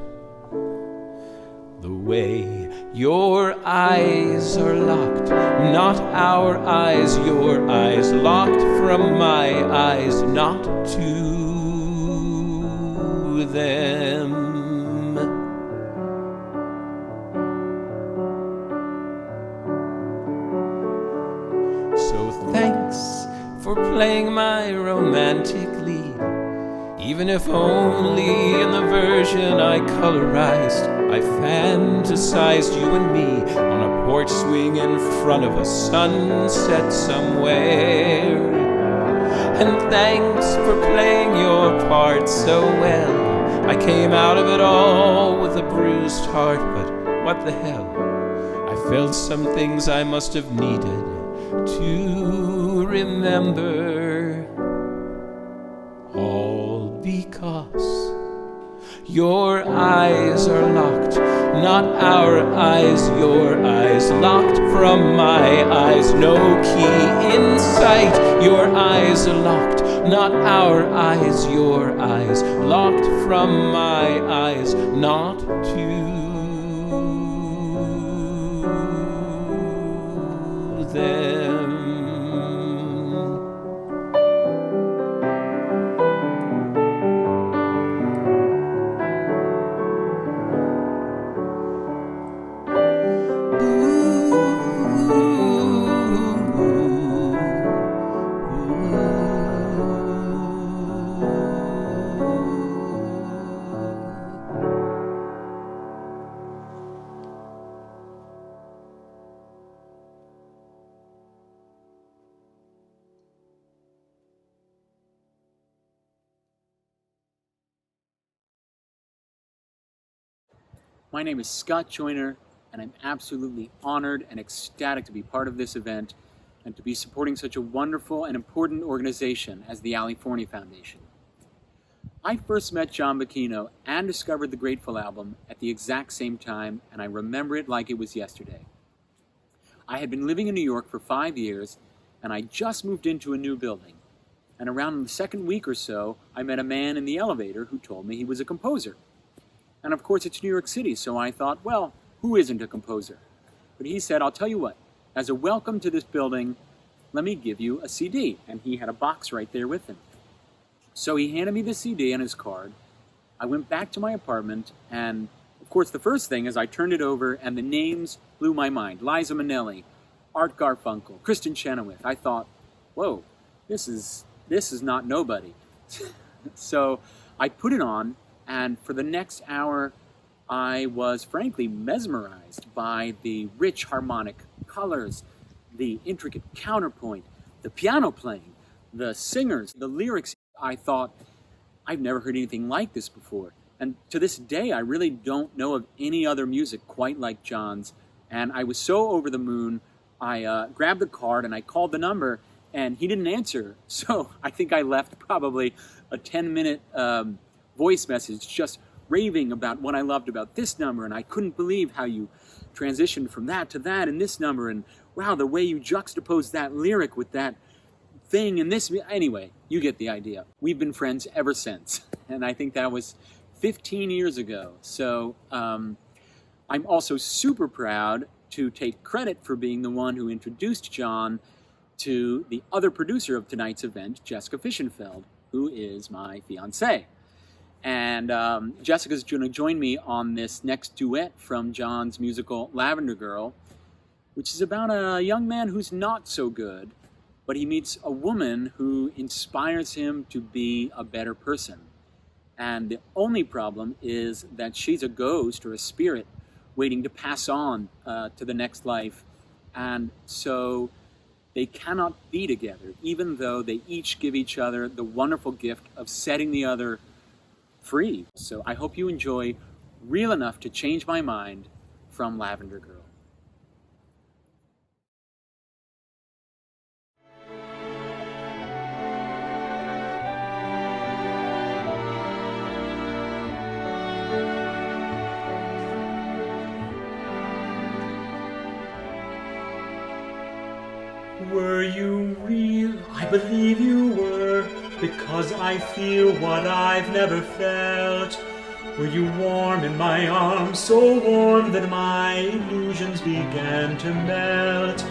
The way your eyes are locked, not our eyes, your eyes locked from my eyes, not to them. So thanks for playing my romantic lead, even if only in the version I colorized. I fantasized you and me on a porch swing in front of a sunset somewhere. And thanks for playing your part so well. I came out of it all with a bruised heart, but what the hell? I felt some things I must have needed to remember, all because Your eyes are locked, not our eyes, your eyes locked from my eyes. No key in sight. Your eyes are locked, not our eyes, your eyes locked from my eyes. Not to them. My name is Scott Joyner, and I'm absolutely honored and ecstatic to be part of this event and to be supporting such a wonderful and important organization as the Ali Forney Foundation. I first met John Bucchino and discovered the Grateful album at the exact same time, and I remember it like it was yesterday. I had been living in New York for 5 years, and I just moved into a new building. And around the second week or so, I met a man in the elevator who told me he was a composer. And of course, it's New York City, so I thought, well, who isn't a composer? But he said, I'll tell you what, as a welcome to this building, let me give you a CD. And he had a box right there with him. So he handed me the CD and his card. I went back to my apartment, and of course, the first thing is I turned it over, and the names blew my mind. Liza Minnelli, Art Garfunkel, Kristen Chenoweth. I thought, whoa, this is not nobody. So I put it on, and for the next hour, I was frankly mesmerized by the rich harmonic colors, the intricate counterpoint, the piano playing, the singers, the lyrics. I thought, I've never heard anything like this before. And to this day, I really don't know of any other music quite like John's. And I was so over the moon, I grabbed the card and I called the number, and he didn't answer. So I think I left probably a 10-minute voice message just raving about what I loved about this number, and I couldn't believe how you transitioned from that to that in this number, and wow, the way you juxtaposed that lyric with that thing in this. Anyway, you get the idea. We've been friends ever since, and I think that was 15 years ago. So I'm also super proud to take credit for being the one who introduced John to the other producer of tonight's event, Jessica Fishenfeld, who is my fiancée. And Jessica's going to join me on this next duet from John's musical Lavender Girl, which is about a young man who's not so good, but he meets a woman who inspires him to be a better person. And the only problem is that she's a ghost or a spirit waiting to pass on to the next life. And so they cannot be together, even though they each give each other the wonderful gift of setting the other free. So I hope you enjoy Real Enough to Change My Mind from Lavender Girl. Were you real? I believe you were, because I feel what I've never felt. Were you warm in my arms, so warm that my illusions began to melt?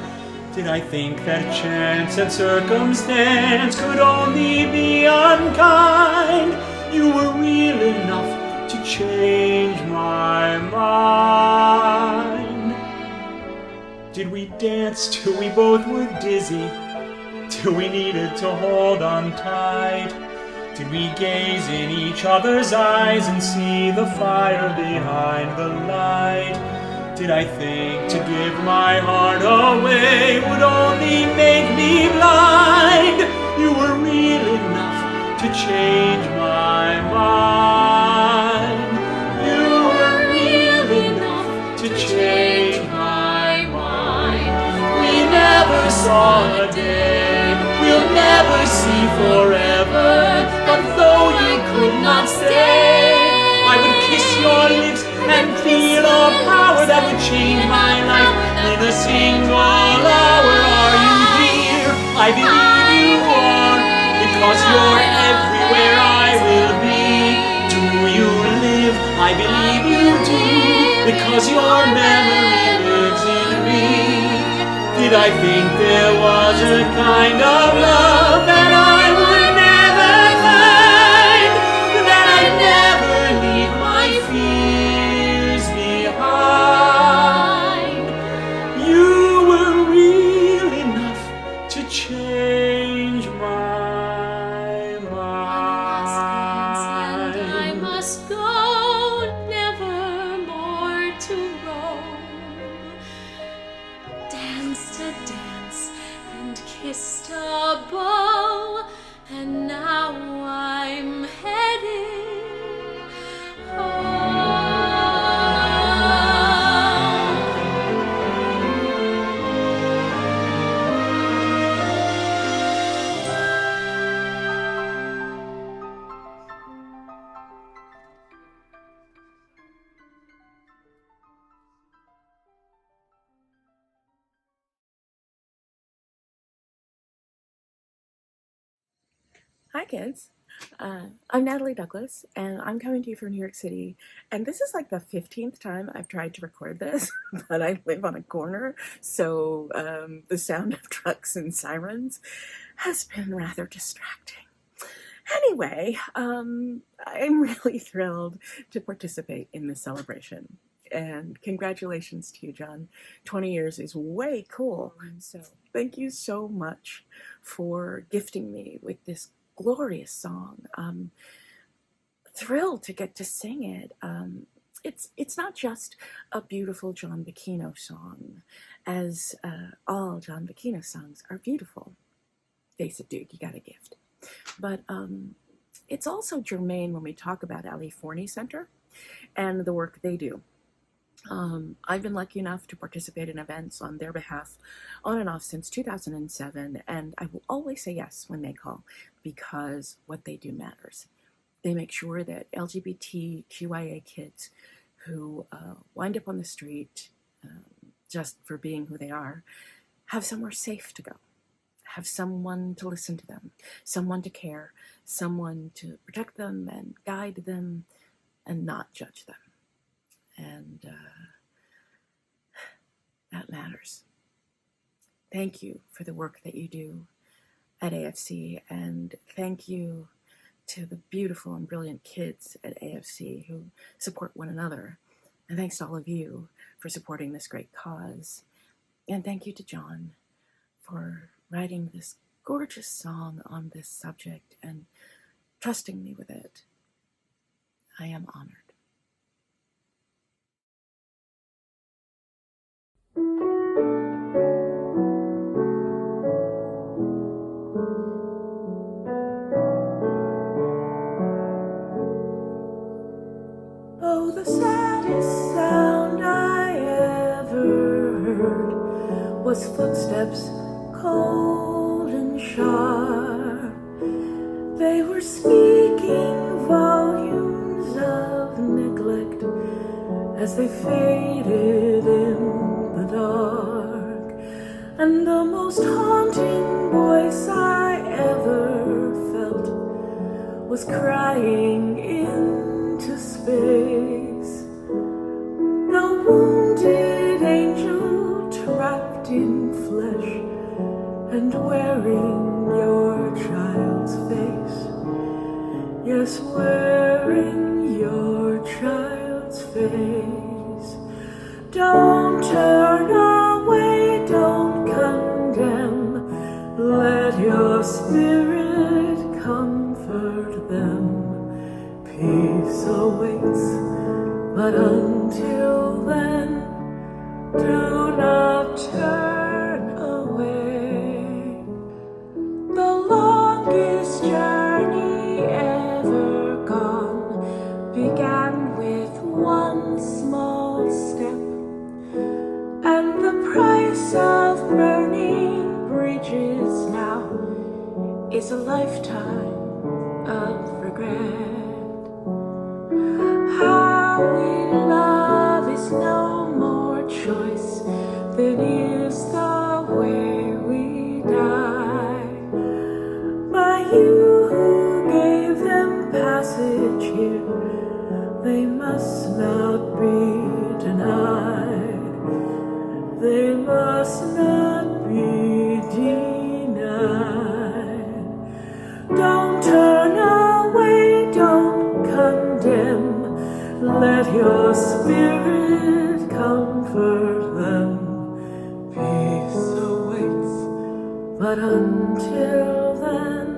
Did I think that chance and circumstance could only be unkind? You were real enough to change my mind. Did we dance till we both were dizzy, till we needed to hold on tight? Did we gaze in each other's eyes and see the fire behind the light? Did I think to give my heart away would only make me blind? You were real enough to change my mind. You were real enough to change my mind. We never saw a day we'll never see forever, but though you could not stay, I would your lips and feel a power that would change my life. In a single hour, are you here? I believe you are, because you're everywhere I will be. Do you live? I believe you do, because your memory lives in me. Did I think there was a kind of love that I would never find, that I'd never leave my fears behind? You were real enough to change my mind. I must go, never more to roam. Dance to dance and kiss a bow, and now I'm heading home. Hi kids, I'm Natalie Douglas and I'm coming to you from New York City, and this is like the 15th time I've tried to record this, but I live on a corner, so the sound of trucks and sirens has been rather distracting. Anyway, I'm really thrilled to participate in this celebration, and congratulations to you, John. 20 years is way cool, so thank you so much for gifting me with this glorious song. Thrilled to get to sing it. It's not just a beautiful John Bucchino song, as all John Bucchino songs are beautiful. Face it, dude, you got a gift. But it's also germane when we talk about Ali Forney Center and the work they do. I've been lucky enough to participate in events on their behalf on and off since 2007, and I will always say yes when they call, because what they do matters. They make sure that LGBTQIA kids who wind up on the street just for being who they are have somewhere safe to go, have someone to listen to them, someone to care, someone to protect them and guide them and not judge them. And that matters. Thank you for the work that you do at AFC, and thank you to the beautiful and brilliant kids at AFC who support one another. And thanks to all of you for supporting this great cause. And thank you to John for writing this gorgeous song on this subject and trusting me with it. I am honored. Oh, the saddest sound I ever heard was footsteps cold and sharp. They were speaking volumes of neglect as they faded in the dark. And the most haunting voice I ever felt was crying into space. The wounded angel trapped in flesh and wearing your child's face. Yes, wearing your child's face. Don't turn away, don't condemn. Let your spirit comfort them. Peace awaits, but until then, do not turn away. The longest journey ever gone began with one small step, and the price of burning bridges now is a lifetime of regret. How we comfort them. Peace awaits, but until then,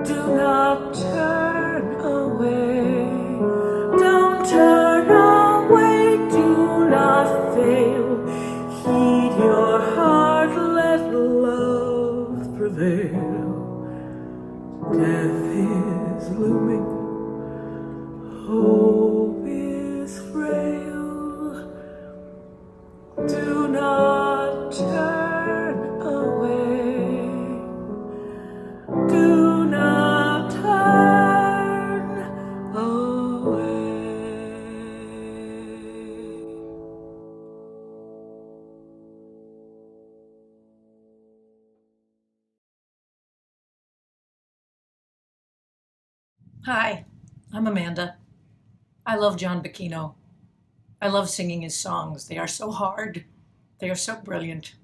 do not turn away. Don't turn away, do not fail. Heed your heart, let love prevail. Death is looming, hope is frail. Do not turn away. Do not turn away. Hi, I'm Amanda. I love John Bucchino. I love singing his songs. They are so hard. They are so brilliant.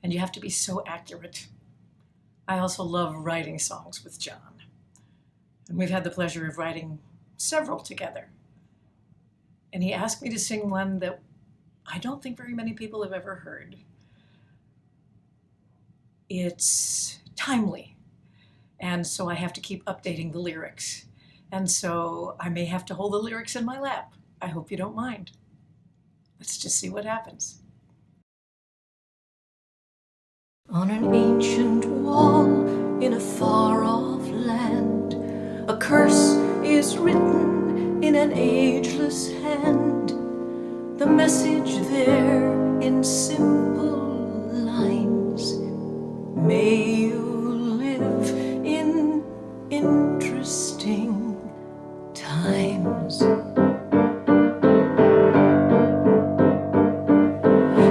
And you have to be so accurate. I also love writing songs with John. And we've had the pleasure of writing several together. And he asked me to sing one that I don't think very many people have ever heard. It's timely. And so I have to keep updating the lyrics. And so I may have to hold the lyrics in my lap. I hope you don't mind. Let's just see what happens. On an ancient wall in a far-off land, a curse is written in an ageless hand. The message there in simple lines: may you live in interesting times.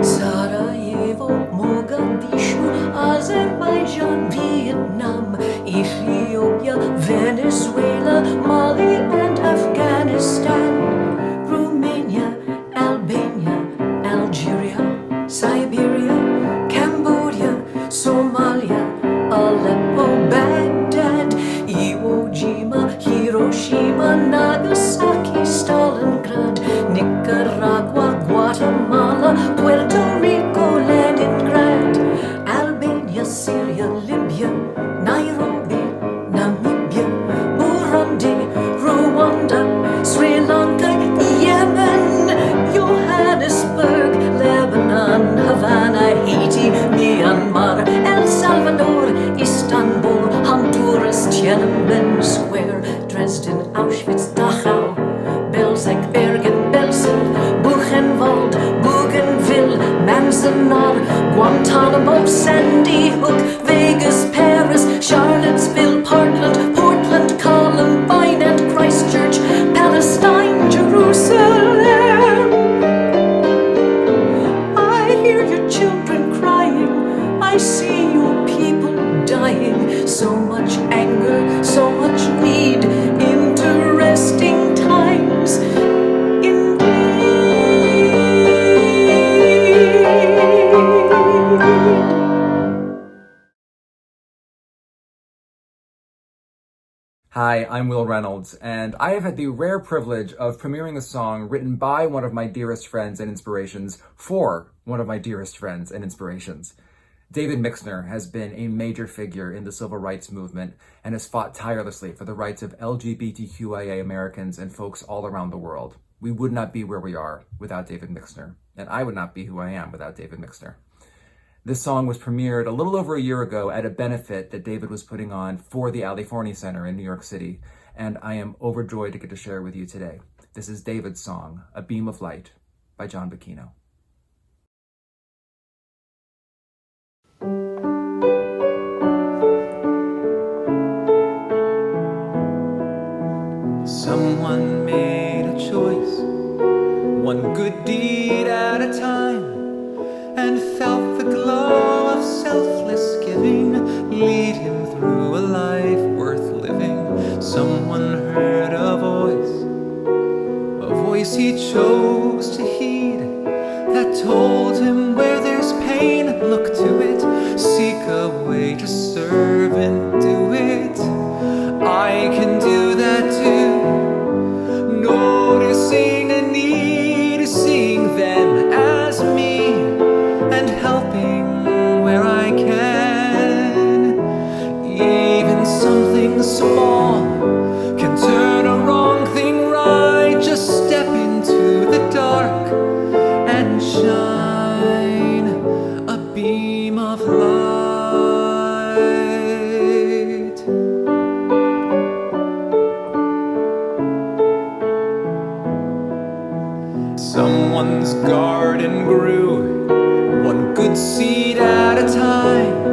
Sarajevo, Mogadishu, Azerbaijan, Vietnam, Ethiopia, Venezuela, Mali and Afghanistan, Romania, Albania, Algeria, Siberia, Cambodia, Somalia, Aleppo, Baghdad, Iwo Jima, Hiroshima, Nagasaki, Stalingrad, Nicaragua, Guatemala, Puerto Rico, Leningrad, Albania, Syria, Libya, Nairobi, Namibia, Burundi, Rwanda, Sri Lanka, Yemen, Johannesburg, Lebanon, Havana, Haiti, Myanmar, El Salvador, Istanbul, Honduras, Tiananmen Square, Dresden, Auschwitz, Dachau, Belzec, Bergen, Belsen, Buchenwald, Bougainville, Manzanar, Guantanamo, Sandy Hook, Vegas, Paris, Charlottesville, Portland, Columbine and Christchurch, Palestine, Jerusalem. I hear your children crying, I see your people dying. So much anger, so much need, interesting times indeed. Hi, I'm Will Reynolds, and I have had the rare privilege of premiering a song written by one of my dearest friends and inspirations for one of my dearest friends and inspirations. David Mixner has been a major figure in the civil rights movement and has fought tirelessly for the rights of LGBTQIA Americans and folks all around the world. We would not be where we are without David Mixner, and I would not be who I am without David Mixner. This song was premiered a little over a year ago at a benefit that David was putting on for the Ali Forney Center in New York City, and I am overjoyed to get to share it with you today. This is David's song, A Beam of Light, by John Bucchino. Someone made a choice, one good deed at a time, and felt the glow of selfless giving lead him through a life worth living. Someone heard a voice he chose to heed, of light. Someone's garden grew one good seed at a time,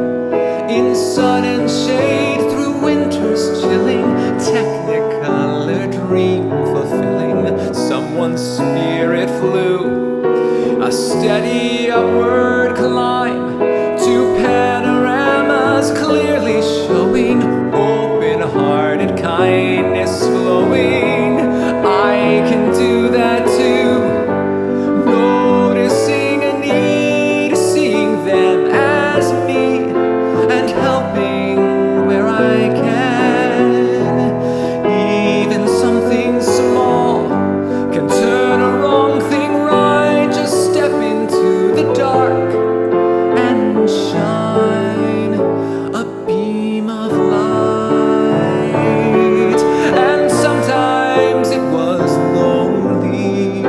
in sun and shade through winter's chilling, technicolor dream fulfilling. Someone's spirit flew a steady upward climb to panoramas clearly showing open-hearted kindness flowing. I can do that too, noticing a need, seeing them as me, and helping where I can. Even something small can turn a wrong thing right. Just step into the dark and shine a beam of light. And sometimes it was lonely,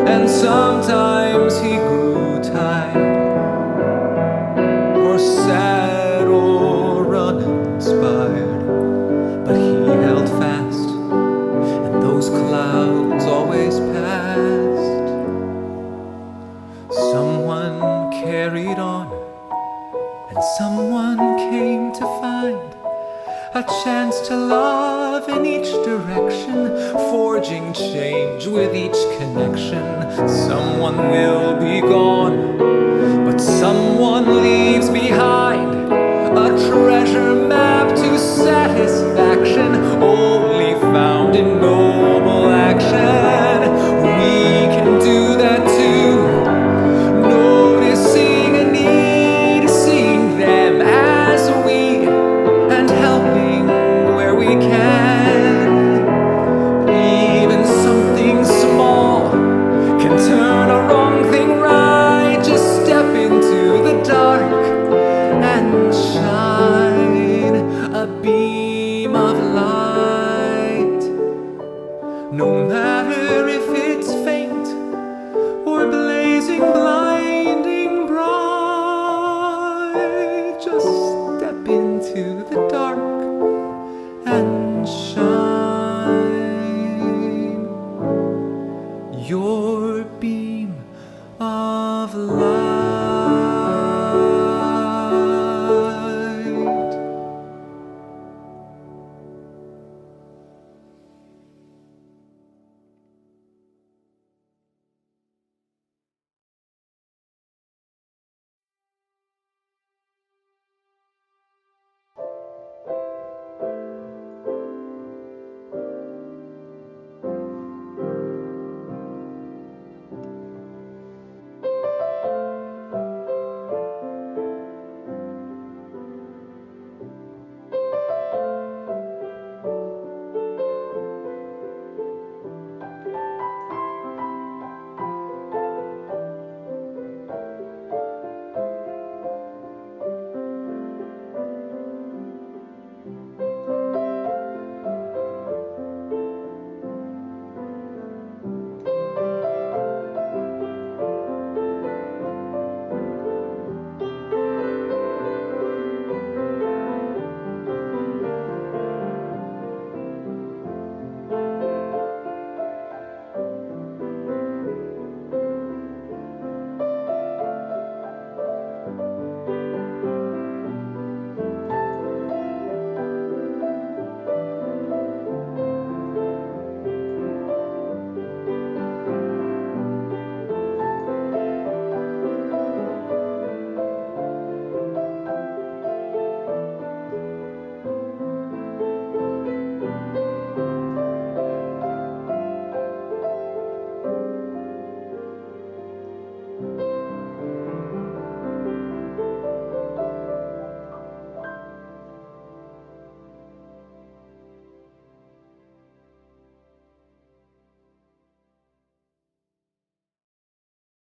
and sometimes he grew tired, or sad, or uninspired, but he held fast, and those clouds always passed. Someone carried on, and someone came to find a chance to love in each direction, forging change with each connection. Someone will be gone,